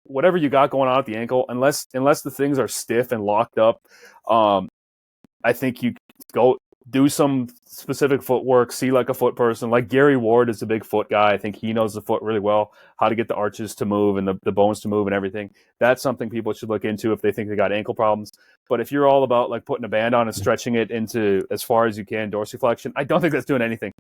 whatever you got going on at the ankle, unless the things are stiff and locked up. I think you go do some specific footwork, see like a foot person. Like Gary Ward is a big foot guy. I think he knows the foot really well, how to get the arches to move and the bones to move and everything. That's something people should look into if they think they got ankle problems. But if you're all about like putting a band on and stretching it into as far as you can, dorsiflexion, I don't think that's doing anything.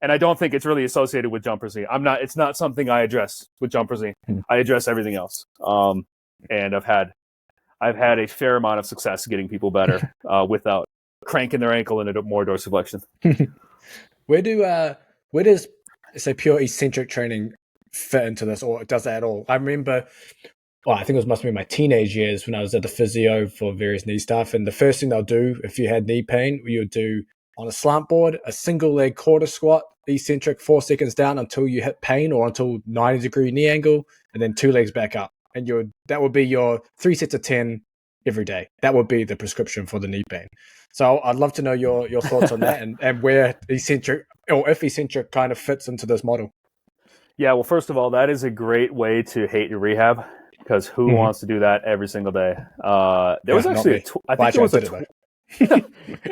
And I don't think it's really associated with jumper Z. It's not something I address with jumper Z. I address everything else. And I've had a fair amount of success getting people better without cranking their ankle into more dorsiflexion. Where does, say, pure eccentric training fit into this, or does that at all? I remember, I think it must be my teenage years when I was at the physio for various knee stuff, and the first thing they'll do if you had knee pain, you would do on a slant board a single leg quarter squat, eccentric 4 seconds down until you hit pain or until 90-degree knee angle, and then 2 legs back up, and that would be your 3 sets of 10 every day. That would be the prescription for the knee pain. So I'd love to know your thoughts on that and where eccentric, or if eccentric kind of fits into this model. Yeah, well, first of all, that is a great way to hate your rehab, because who wants to do that every single day? There was actually, it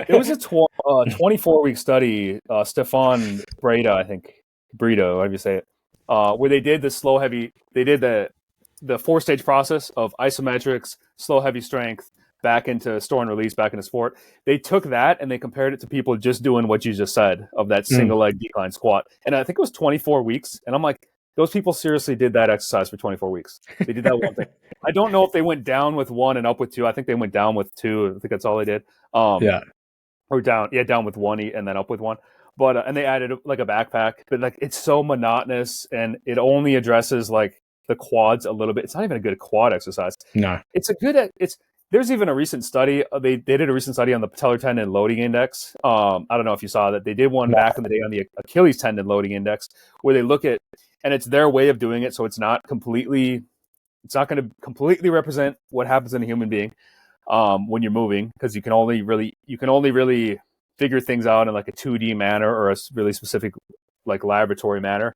was a 24-week study, Stefan Breda, I think, Brito, however you say it, where they did the 4-stage process of isometrics, slow, heavy strength, back into store and release, back into sport. They took that and they compared it to people just doing what you just said of that single leg decline squat. And I think it was 24 weeks. And I'm like, those people seriously did that exercise for 24 weeks. They did that one thing. I don't know if they went down with 1 and up with 2. I think they went down with 2. I think that's all they did. Or down with 1 and then up with 1. But and they added like a backpack. But like, it's so monotonous and it only addresses like the quads a little bit. It's not even a good quad exercise. No, there's even a recent study. They did a recent study on the patellar tendon loading index. I don't know if you saw that. They did one back in the day on the Achilles tendon loading index, where they look at, and it's their way of doing it, so it's not going to completely represent what happens in a human being when you're moving, because you can only really figure things out in like a 2D manner or a really specific like laboratory manner.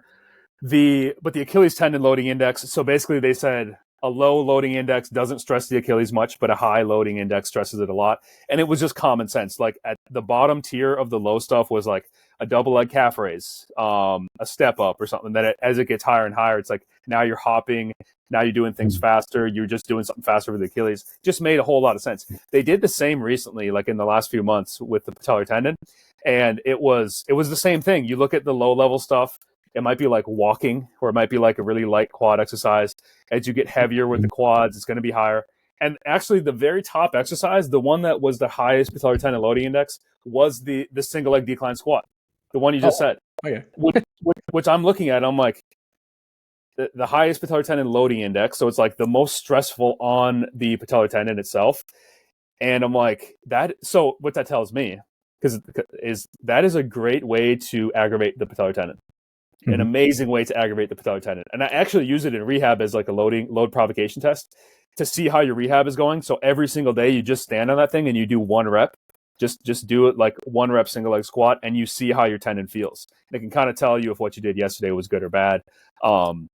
But the Achilles tendon loading index. So basically, they said a low loading index doesn't stress the Achilles much, but a high loading index stresses it a lot. And it was just common sense. Like at the bottom tier of the low stuff was like a double leg calf raise, a step up or something. That as it gets higher and higher, it's like now you're hopping, now you're doing things faster. You're just doing something faster with the Achilles. Just made a whole lot of sense. They did the same recently, like in the last few months with the patellar tendon, and it was the same thing. You look at the low level stuff. It might be like walking, or it might be like a really light quad exercise. As you get heavier with the quads, it's going to be higher. And actually, the very top exercise, the one that was the highest patellar tendon loading index, was the single leg decline squat, the one you just said. Okay. Which I'm looking at, I'm like, the highest patellar tendon loading index, so it's like the most stressful on the patellar tendon itself. And I'm like, that. So what that tells me is that is a great way to aggravate the patellar tendon. An amazing way to aggravate the patellar tendon. And I actually use it in rehab as like a load provocation test to see how your rehab is going. So every single day you just stand on that thing and you do 1 rep. Just do it like 1 rep single leg squat, and you see how your tendon feels. And it can kind of tell you if what you did yesterday was good or bad. I'm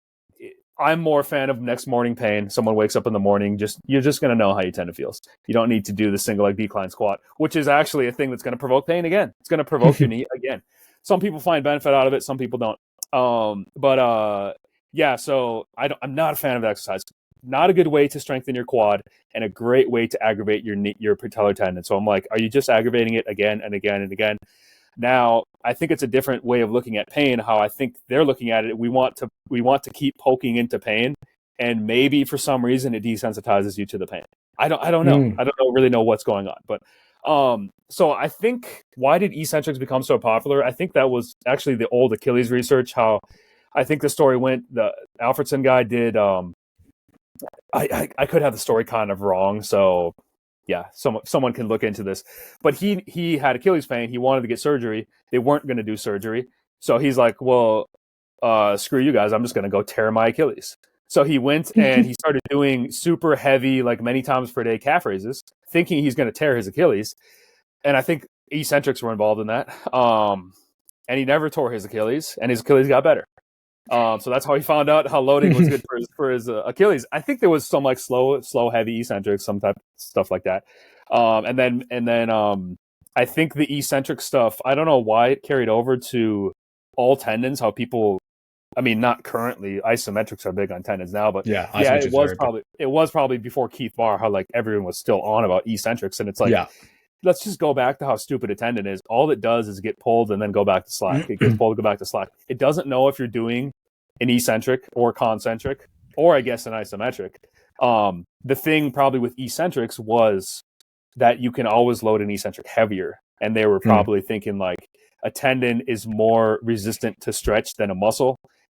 more a fan of next morning pain. Someone wakes up in the morning, you're just going to know how your tendon feels. You don't need to do the single leg decline squat, which is actually a thing that's going to provoke pain again. It's going to provoke your knee again. Some people find benefit out of it. Some people don't. So I'm not a fan of that exercise. Not a good way to strengthen your quad, and a great way to aggravate your patellar tendon. So I'm like, are you just aggravating it again and again and again? Now, I think it's a different way of looking at pain. How I think they're looking at it, we want to keep poking into pain, and maybe for some reason it desensitizes you to the pain. I don't know. I don't really know what's going on, but so I think, why did eccentrics become so popular? I think that was actually the old Achilles research. How I think the story went, the Alfredson guy did. I could have the story kind of wrong, so yeah, someone can look into this. But he had Achilles pain. He wanted to get surgery. They weren't going to do surgery, so he's like, well, screw you guys. I'm just going to go tear my Achilles. So he went and he started doing super heavy, like many times per day calf raises, thinking he's going to tear his Achilles. And I think eccentrics were involved in that. And he never tore his Achilles, and his Achilles got better. So that's how he found out how loading was good for his Achilles. I think there was some like slow, heavy eccentrics, some type of stuff like that. And then I think the eccentric stuff, I don't know why it carried over to all tendons, how people, I mean, not currently, isometrics are big on tendons now, but yeah, it was probably before Keith Barr, how like everyone was still on about eccentrics. And it's like, let's just go back to how stupid a tendon is. All it does is get pulled and then go back to slack. It gets pulled, go back to slack. It doesn't know if you're doing an eccentric or concentric, or I guess an isometric. The thing probably with eccentrics was that you can always load an eccentric heavier. And they were probably thinking like a tendon is more resistant to stretch than a muscle.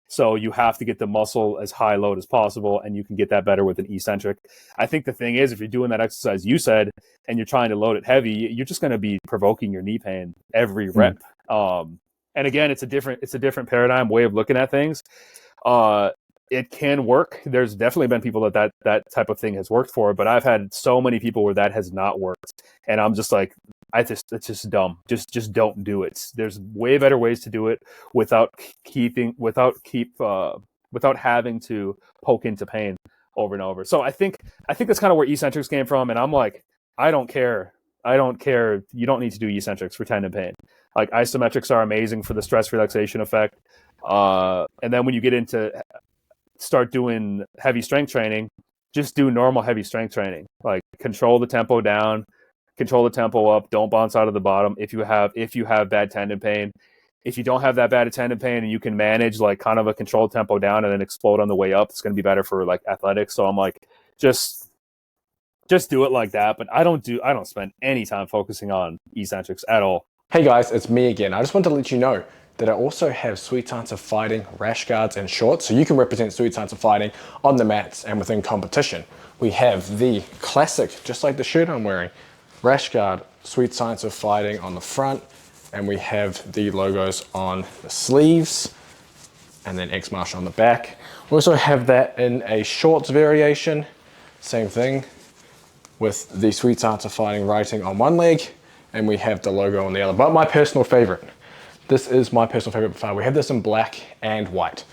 So you have to get the muscle as high load as possible, and you can get that better with an eccentric. I think the thing is, if you're doing that exercise you said, and you're trying to load it heavy, you're just going to be provoking your knee pain every rep. And again, it's a different paradigm, way of looking at things. It can work. There's definitely been people that type of thing has worked for, but I've had so many people where that has not worked. And I'm just like, it's just dumb. Just don't do it. There's way better ways to do it without having to poke into pain over and over. So I think that's kind of where eccentrics came from. And I'm like, I don't care. You don't need to do eccentrics for tendon pain. Like isometrics are amazing for the stress relaxation effect. And then when you get into start doing heavy strength training, just do normal heavy strength training. Like control the tempo down, control the tempo up, don't bounce out of the bottom if you have bad tendon pain. If you don't have that bad tendon pain and you can manage like kind of a controlled tempo down and then explode on the way up, it's going to be better for like athletics. So I'm like, just do it like that. But I don't spend any time focusing on eccentrics at all. Hey guys, it's me again. I just want to let you know that I also have Sweet Science of Fighting rash guards and shorts, so you can represent Sweet Science of Fighting on the mats and within competition. We have the classic, just like the shirt I'm wearing, rash guard, Sweet Science of Fighting on the front, and we have the logos on the sleeves, and then X Martial on the back. We also have that in a shorts variation, same thing, with the Sweet Science of Fighting writing on one leg, and we have the logo on the other. But my personal favorite, this is my personal favorite by far. We have this in black and white,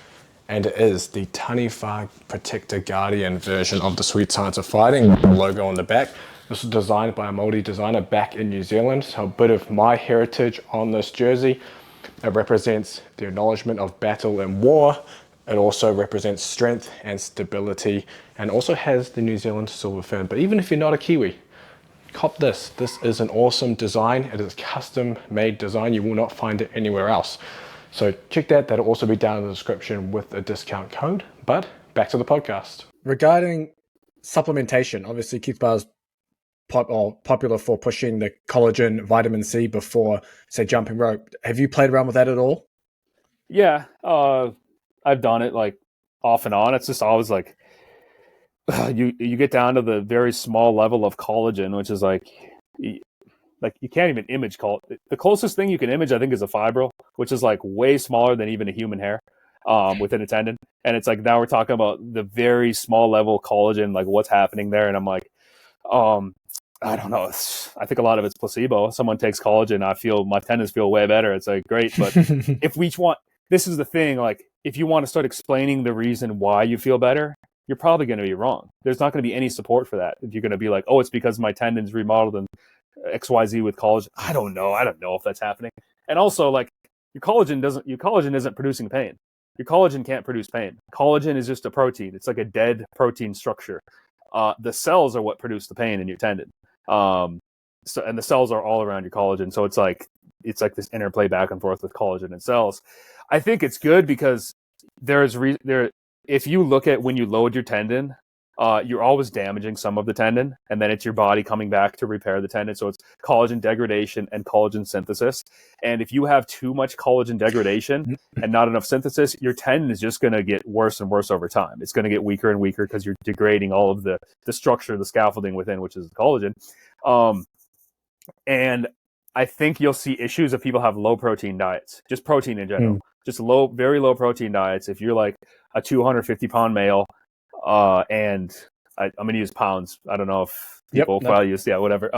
and it is the Taniwha Protector Guardian version of the Sweet Science of Fighting with the logo on the back. This was designed by a Māori designer back in New Zealand, so a bit of my heritage on this jersey. It represents the acknowledgement of battle and war. It also represents strength and stability, and also has the New Zealand silver fin. But even if you're not a Kiwi, cop this. This is an awesome design. It is a custom made design. You will not find it anywhere else. So check that. That'll also be down in the description with a discount code. But back to the podcast. Regarding supplementation, obviously Keith Barr's popular for pushing the collagen, vitamin C before, say, jumping rope. Have you played around with that at all? Yeah, I've done it like off and on. It's just always like you get down to the very small level of collagen, which is like you can't even image collagen. The closest thing you can image, I think, is a fibril, which is like way smaller than even a human hair within a tendon. And it's like, now we're talking about the very small level collagen, like what's happening there. And I'm like, I don't know. I think a lot of it's placebo. Someone takes collagen, I feel my tendons feel way better. It's like, great. But this is the thing, like if you want to start explaining the reason why you feel better, you're probably going to be wrong. There's not going to be any support for that. If you're going to be like, oh, it's because my tendons remodeled and XYZ with collagen. I don't know if that's happening. And also, like, your collagen isn't producing pain. Your collagen can't produce pain. Collagen is just a protein. It's like a dead protein structure. The cells are what produce the pain in your tendon. And the cells are all around your collagen. So it's like this interplay back and forth with collagen and cells. I think it's good because if you look at when you load your tendon, you're always damaging some of the tendon, and then it's your body coming back to repair the tendon. So it's collagen degradation and collagen synthesis. And if you have too much collagen degradation and not enough synthesis, your tendon is just going to get worse and worse over time. It's going to get weaker and weaker because you're degrading all of the structure, the scaffolding within, which is the collagen. And I think you'll see issues if people have low protein diets, just protein in general, just very low protein diets. If you're like a 250 pound male, and I'm going to use pounds. I don't know if people probably use, whatever.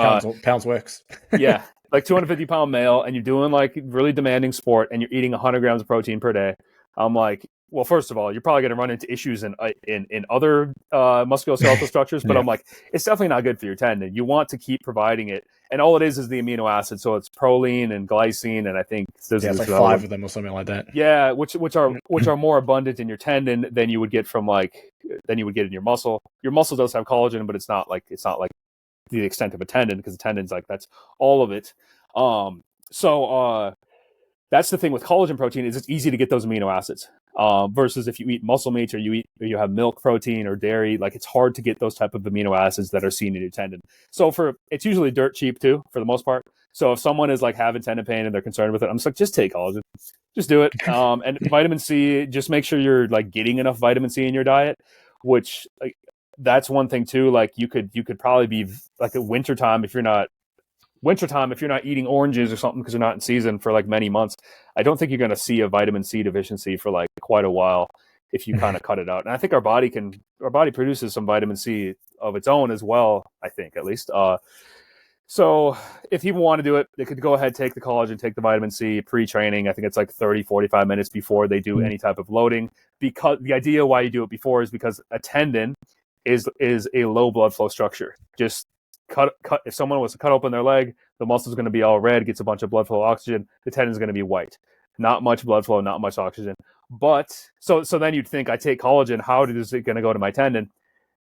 Pounds works. Yeah. Like 250 pound male, and you're doing like really demanding sport and you're eating 100 grams of protein per day. I'm like, well, first of all, you're probably going to run into issues in other musculoskeletal structures, but I'm like, it's definitely not good for your tendon. You want to keep providing it. And all it is the amino acids. So it's proline and glycine. And I think there's it's like 5 of them or something like that. Yeah. Which are more abundant in your tendon than you would get in your muscle. Your muscle does have collagen, but it's not like the extent of a tendon, because the tendon's like, that's all of it. So that's the thing with collagen protein, is it's easy to get those amino acids. Versus if you eat muscle meat, or you have milk protein or dairy, like it's hard to get those type of amino acids that are seen in your tendon. So it's usually dirt cheap too, for the most part. So if someone is like having tendon pain and they're concerned with it, I'm just like, just take collagen, just do it. And vitamin C, just make sure you're like getting enough vitamin C in your diet, which like, that's one thing too. Like you could probably be like at wintertime, if you're not eating oranges or something because you're not in season for like many months, I don't think you're going to see a vitamin C deficiency for like quite a while if you kind of cut it out. And I think our body produces some vitamin C of its own as well, I think, at least. So if people want to do it, they could go ahead, take the collagen, take the vitamin C pre-training. I think it's like 30, 45 minutes before they do any type of loading. Because the idea why you do it before is because a tendon is a low blood flow structure. Just cut. If someone was to cut open their leg, the muscle is going to be all red, gets a bunch of blood flow, oxygen. The tendon is going to be white, not much blood flow, not much oxygen. But so then you'd think, I take collagen, how is it going to go to my tendon?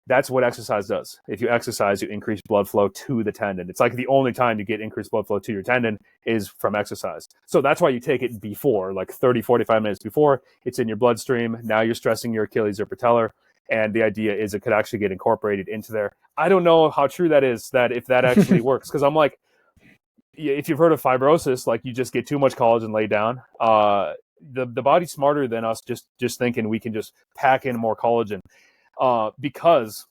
That's what exercise does. If you exercise, you increase blood flow to the tendon. It's like the only time you get increased blood flow to your tendon is from exercise. So that's why you take it before, like 30, 45 minutes before. It's in your bloodstream. Now you're stressing your Achilles or patellar. And the idea is it could actually get incorporated into there. I don't know how true that is, that if that actually works. Because I'm like, if you've heard of fibrosis, like you just get too much collagen laid down. The body's smarter than us just thinking we can just pack in more collagen. Because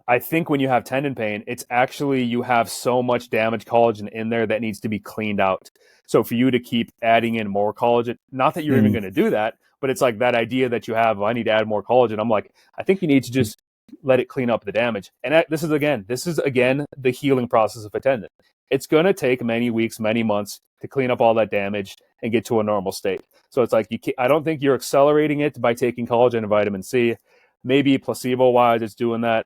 I think when you have tendon pain, it's actually you have so much damaged collagen in there that needs to be cleaned out. So for you to keep adding in more collagen, not that you're even going to do that, but it's like that idea that you have, I need to add more collagen. I'm like, I think you need to just let it clean up the damage. And this is again the healing process of a tendon. It's going to take many weeks, many months to clean up all that damage and get to a normal state. So it's like, I don't think you're accelerating it by taking collagen and vitamin C. Maybe placebo-wise, it's doing that.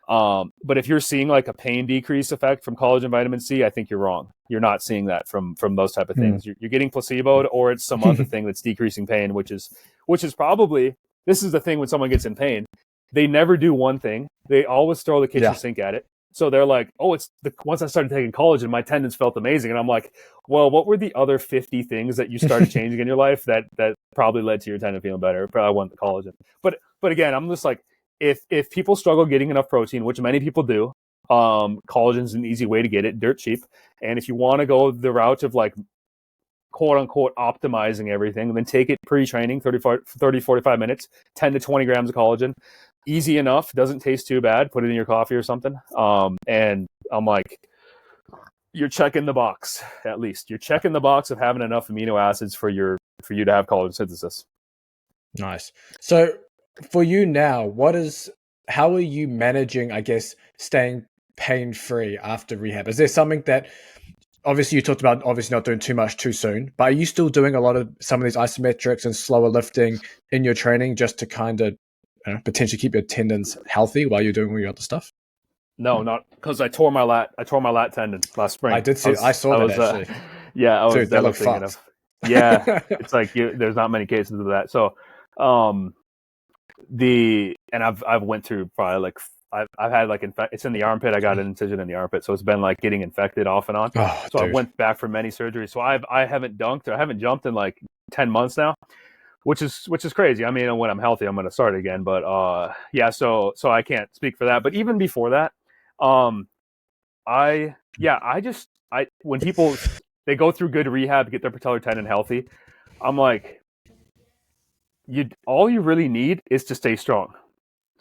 But if you're seeing like a pain decrease effect from collagen and vitamin C, I think you're wrong. You're not seeing that from those type of things. You're getting placeboed, or it's some other thing that's decreasing pain, which is probably, this is the thing when someone gets in pain, they never do one thing. They always throw the kitchen sink at it. So they're like, oh, once I started taking collagen, my tendons felt amazing. And I'm like, well, what were the other 50 things that you started changing in your life that probably led to your tendon feeling better? Probably wasn't the collagen. But again, I'm just like, if people struggle getting enough protein, which many people do, collagen is an easy way to get it, dirt cheap. And if you want to go the route of like, quote unquote, optimizing everything, then take it pre-training, 30, 45 minutes, 10 to 20 grams of collagen. Easy enough, doesn't taste too bad. Put it in your coffee or something. And I'm like, you're checking the box, at least. You're checking the box of having enough amino acids for you to have collagen synthesis. Nice. So for you now, how are you managing, I guess, staying pain-free after rehab? Is there something that, obviously you talked about obviously not doing too much too soon, but are you still doing a lot of some of these isometrics and slower lifting in your training just to kind of potentially keep your tendons healthy while you're doing all your other stuff? No, not because I tore my lat tendon last spring. I saw that actually. Yeah, I was Dude, that looked devastated. Yeah, it's like there's not many cases of that. So, I've went through probably like I've had like it's in the armpit. I got an incision in the armpit, so it's been like getting infected off and on. Oh, so dude. I went back for many surgeries. So I haven't dunked or I haven't jumped in like 10 months now, which is crazy. I mean, when I'm healthy, I'm going to start again. But yeah, so I can't speak for that. But even before that, when people they go through good rehab, get their patellar tendon healthy, I'm like, all you really need is to stay strong.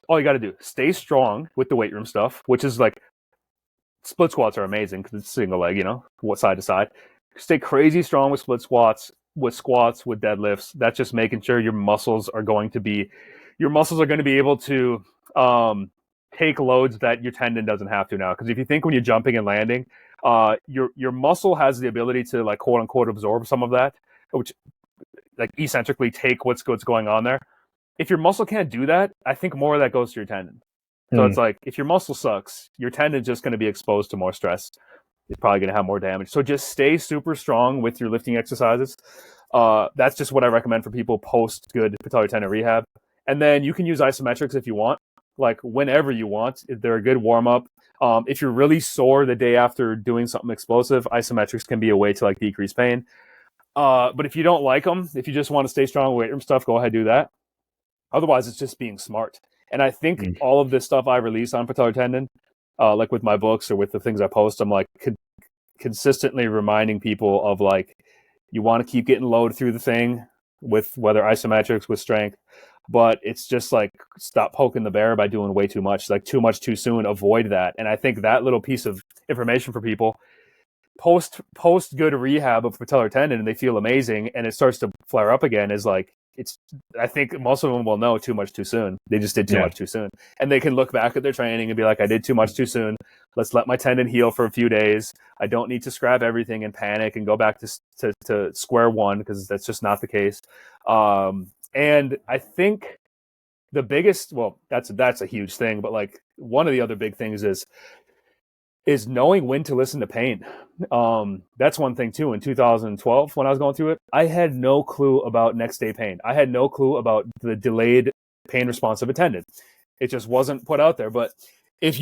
All you got to do, stay strong with the weight room stuff, which is like split squats are amazing because it's single leg, side to side. Stay crazy strong with split squats, with squats, with deadlifts. That's just making sure your muscles are going to be able to take loads that your tendon doesn't have to now. Because if you think when you're jumping and landing, your muscle has the ability to like quote unquote absorb some of that, which like eccentrically take what's going on there. If your muscle can't do that, I think more of that goes to your tendon. So it's like, if your muscle sucks, your tendon's just going to be exposed to more stress. It's probably going to have more damage. So just stay super strong with your lifting exercises. That's just what I recommend for people post good patellar tendon rehab. And then you can use isometrics if you want, like whenever you want. They're a good warm up. If you're really sore the day after doing something explosive, isometrics can be a way to like decrease pain. But if you don't like them, if you just want to stay strong weight room stuff, go ahead, do that. Otherwise, it's just being smart. And I think all of this stuff I release on patellar tendon, like with my books or with the things I post, I'm like consistently reminding people of like, you want to keep getting load through the thing with whether isometrics, with strength, but it's just like, stop poking the bear by doing way too much, like too much too soon, avoid that. And I think that little piece of information for people, post good rehab of patellar tendon and they feel amazing and it starts to flare up again, is like, I think most of them will know too much too soon. They just did too much too soon. And they can look back at their training and be like, I did too much too soon. Let's let my tendon heal for a few days. I don't need to scrap everything and panic and go back to square one, because that's just not the case. And I think the biggest, well, that's a huge thing, but like one of the other big things is knowing when to listen to pain. That's one thing too. In 2012, when I was going through it, I had no clue about next day pain. I had no clue about the delayed pain response of a tendon. It just wasn't put out there. But if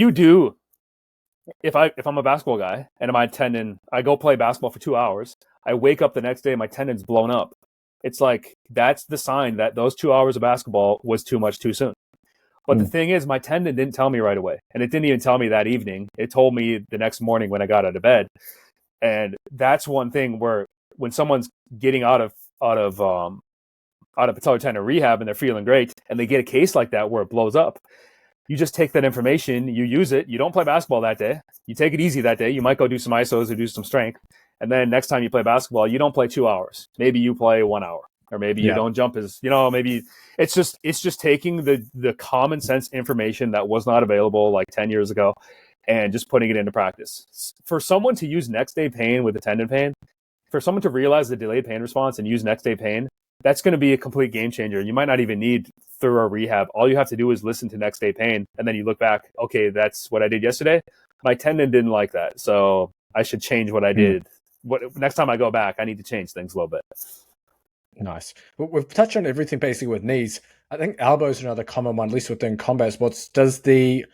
I'm a basketball guy and my tendon, I go play basketball for 2 hours, I wake up the next day, my tendon's blown up. It's like, that's the sign that those 2 hours of basketball was too much too soon. But the thing is, my tendon didn't tell me right away. And it didn't even tell me that evening. It told me the next morning when I got out of bed. And that's one thing where when someone's getting out of patellar tendon rehab and they're feeling great and they get a case like that where it blows up, you just take that information, you use it. You don't play basketball that day. You take it easy that day. You might go do some isos or do some strength. And then next time you play basketball, you don't play 2 hours. Maybe you play 1 hour. Or maybe you don't jump as, maybe it's just taking the common sense information that was not available like 10 years ago and just putting it into practice. For someone to use next day pain with a tendon pain, for someone to realize the delayed pain response and use next day pain, that's going to be a complete game changer. You might not even need thorough rehab. All you have to do is listen to next day pain. And then you look back, okay, that's what I did yesterday. My tendon didn't like that. So I should change what I did. Next time I go back, I need to change things a little bit. Nice. We've touched on everything basically with knees. I think elbows are another common one, at least within combat sports. Does the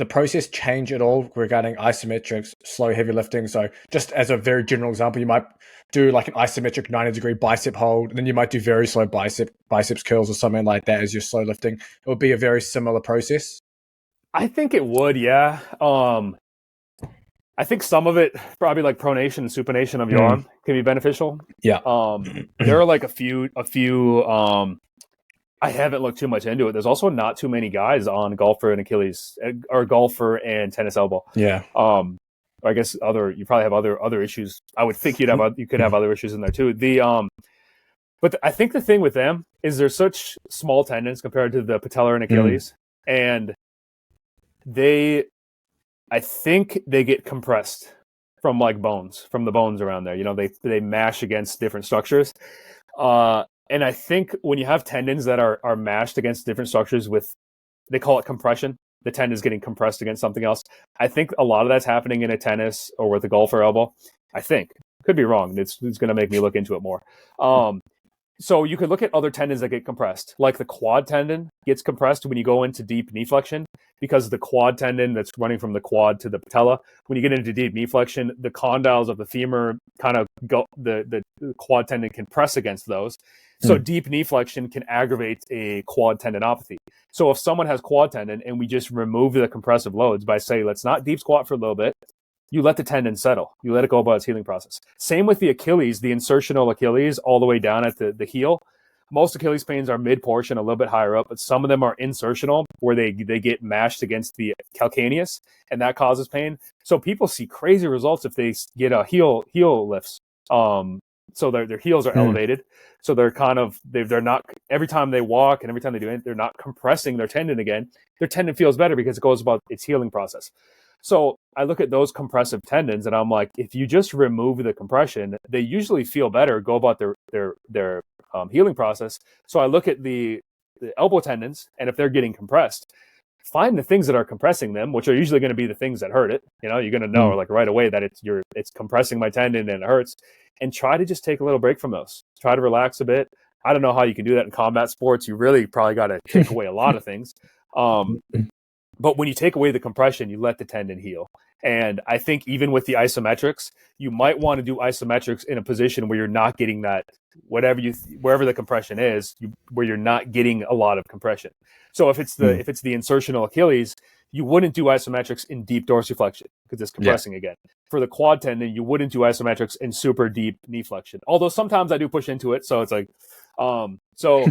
process change at all regarding isometrics, slow heavy lifting? So just as a very general example, you might do like an isometric 90-degree bicep hold, and then you might do very slow biceps curls or something like that as you're slow lifting. It would be a very similar process. I think it would, yeah. I think some of it, probably like pronation and supination of your arm, can be beneficial. Yeah. There are like a few. I haven't looked too much into it. There's also not too many guys on golfer and Achilles, or golfer and tennis elbow. Yeah. I guess you probably have other issues. I would think you could have other issues in there too. But I think the thing with them is they're such small tendons compared to the patellar and Achilles, and I think they get compressed from like from the bones around there. They mash against different structures. And I think when you have tendons that are mashed against different structures they call it compression. The tendon is getting compressed against something else. I think a lot of that's happening in a tennis or with a golfer elbow. I think. Could be wrong. It's going to make me look into it more. So you could look at other tendons that get compressed, like the quad tendon gets compressed when you go into deep knee flexion, because the quad tendon that's running from the quad to the patella. When you get into deep knee flexion, the condyles of the femur kind of go, the quad tendon can press against those. So deep knee flexion can aggravate a quad tendinopathy. So if someone has quad tendon and we just remove the compressive loads by saying, let's not deep squat for a little bit, you let the tendon settle. You let it go about its healing process. Same with the Achilles, the insertional Achilles, all the way down at the heel. Most Achilles pains are mid-portion, a little bit higher up, but some of them are insertional, where they get mashed against the calcaneus, and that causes pain. So people see crazy results if they get a heel lifts. So their heels are elevated. So they're not, every time they walk and every time they do it, they're not compressing their tendon again. Their tendon feels better because it goes about its healing process. So I look at those compressive tendons and I'm like, if you just remove the compression, they usually feel better, go about their healing process. So I look at the elbow tendons, and if they're getting compressed, find the things that are compressing them, which are usually going to be the things that hurt it. You're going to know like right away that it's compressing my tendon and it hurts, and try to just take a little break from those. Try to relax a bit. I don't know how you can do that in combat sports. You really probably got to take away a lot of things. But when you take away the compression, you let the tendon heal. And I think even with the isometrics, you might want to do isometrics in a position where you're not getting that, wherever the compression is, where you're not getting a lot of compression. So if it's the insertional Achilles, you wouldn't do isometrics in deep dorsiflexion because it's compressing again. For the quad tendon, you wouldn't do isometrics in super deep knee flexion. Although sometimes I do push into it, so it's like, so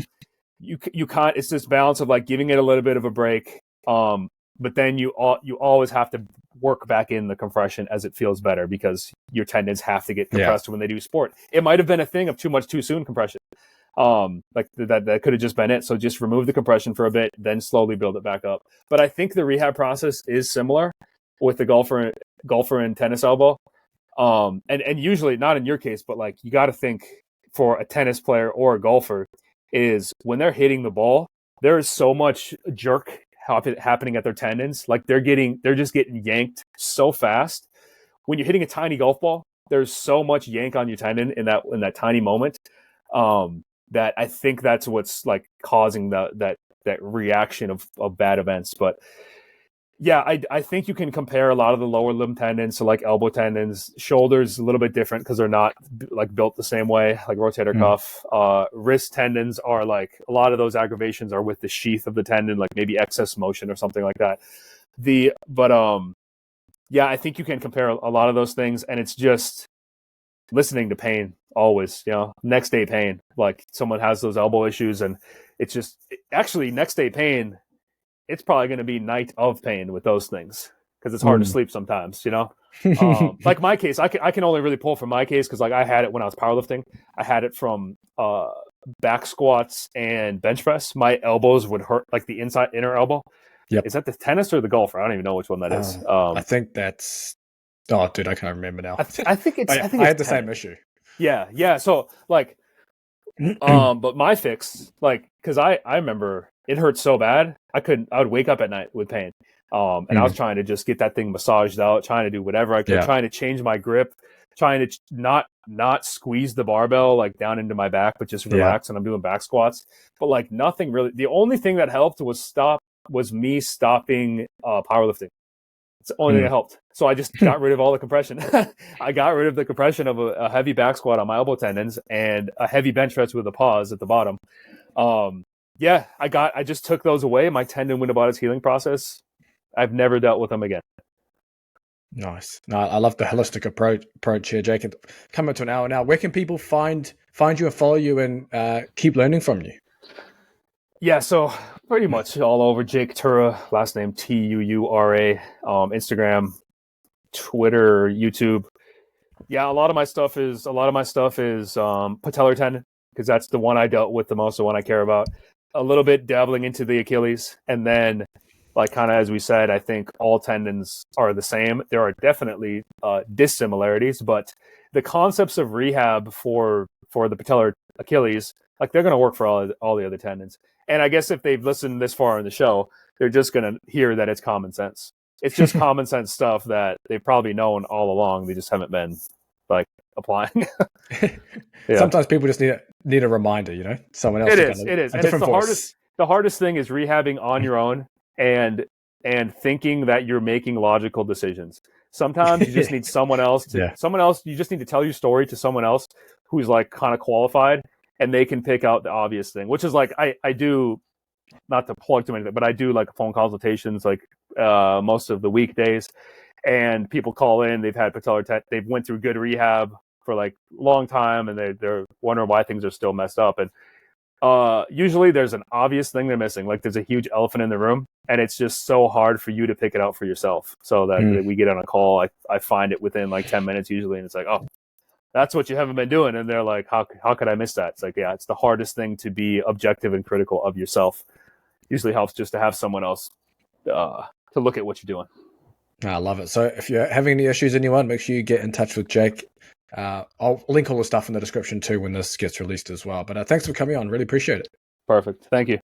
you can't. It's this balance of like giving it a little bit of a break. But then you always have to work back in the compression as it feels better because your tendons have to get compressed when they do sport. It might have been a thing of too much too soon compression. Like that could have just been it. So just remove the compression for a bit, then slowly build it back up. But I think the rehab process is similar with the golfer and tennis elbow. And usually not in your case, but like you got to think for a tennis player or a golfer is when they're hitting the ball, there is so much jerk happening at their tendons. Like they're just getting yanked so fast. When you're hitting a tiny golf ball, there's so much yank on your tendon in that tiny moment. That I think that's what's like causing that reaction of bad events. But yeah, I think you can compare a lot of the lower limb tendons to like elbow tendons. Shoulders a little bit different because they're not like built the same way, like rotator cuff. Wrist tendons are like a lot of those aggravations are with the sheath of the tendon, like maybe excess motion or something like that. Yeah, I think you can compare a lot of those things, and it's just listening to pain always, next day pain. Like someone has those elbow issues and it's just actually next day pain. It's probably going to be night of pain with those things because it's hard to sleep sometimes, like my case, I can only really pull from my case because like I had it when I was powerlifting. I had it from back squats and bench press. My elbows would hurt, like the inner elbow. Yep. Is that the tennis or the golfer? I don't even know which one that is. I think that's. Oh, dude, I can't remember now. I think it's. I had the same issue. Yeah. So like, but my fix, like, because I remember it hurt so bad I would wake up at night with pain. And I was trying to just get that thing massaged out, trying to do whatever I could, trying to change my grip, trying to not squeeze the barbell like down into my back, but just relax. And I'm doing back squats, but like nothing really. The only thing that helped was me stopping powerlifting. It's the only thing that helped. So I just got rid of all the compression. I got rid of the compression of a heavy back squat on my elbow tendons and a heavy bench press with a pause at the bottom. I just took those away. My tendon went about its healing process. I've never dealt with them again. Nice. No, I love the holistic approach here, Jake. Coming to an hour now. Where can people find you and follow you and keep learning from you? Yeah, so pretty much all over. Jake Tuura, last name Tuura. Instagram, Twitter, YouTube. Yeah, a lot of my stuff is patellar tendon because that's the one I dealt with the most, the one I care about. A little bit dabbling into the Achilles, and then like kind of as we said, I think all tendons are the same. There are definitely dissimilarities, but the concepts of rehab for the patellar Achilles, like they're going to work for all the other tendons. And I guess if they've listened this far in the show, they're just going to hear that it's common sense. It's just common sense stuff that they've probably known all along. They just haven't been like applying. Sometimes people just need a reminder, someone else. It is. And it's the hardest thing is rehabbing on your own and thinking that you're making logical decisions. Sometimes you just need someone else you just need to tell your story to someone else who's like kind of qualified, and they can pick out the obvious thing, which is like I do, not to plug too many, but I do like phone consultations like most of the weekdays, and people call in, they've had they've went through good rehab for like a long time, and they're wondering why things are still messed up. And usually there's an obvious thing they're missing. Like there's a huge elephant in the room, and it's just so hard for you to pick it out for yourself. So that we get on a call, I find it within like 10 minutes usually, and it's like, oh, that's what you haven't been doing. And they're like, how could I miss that? It's like, yeah, it's the hardest thing to be objective and critical of yourself. Usually helps just to have someone else to look at what you're doing. I love it. So if you're having any issues, anyone, make sure you get in touch with Jake. I'll link all the stuff in the description too when this gets released as well. But thanks for coming on. Really appreciate it. Perfect. Thank you.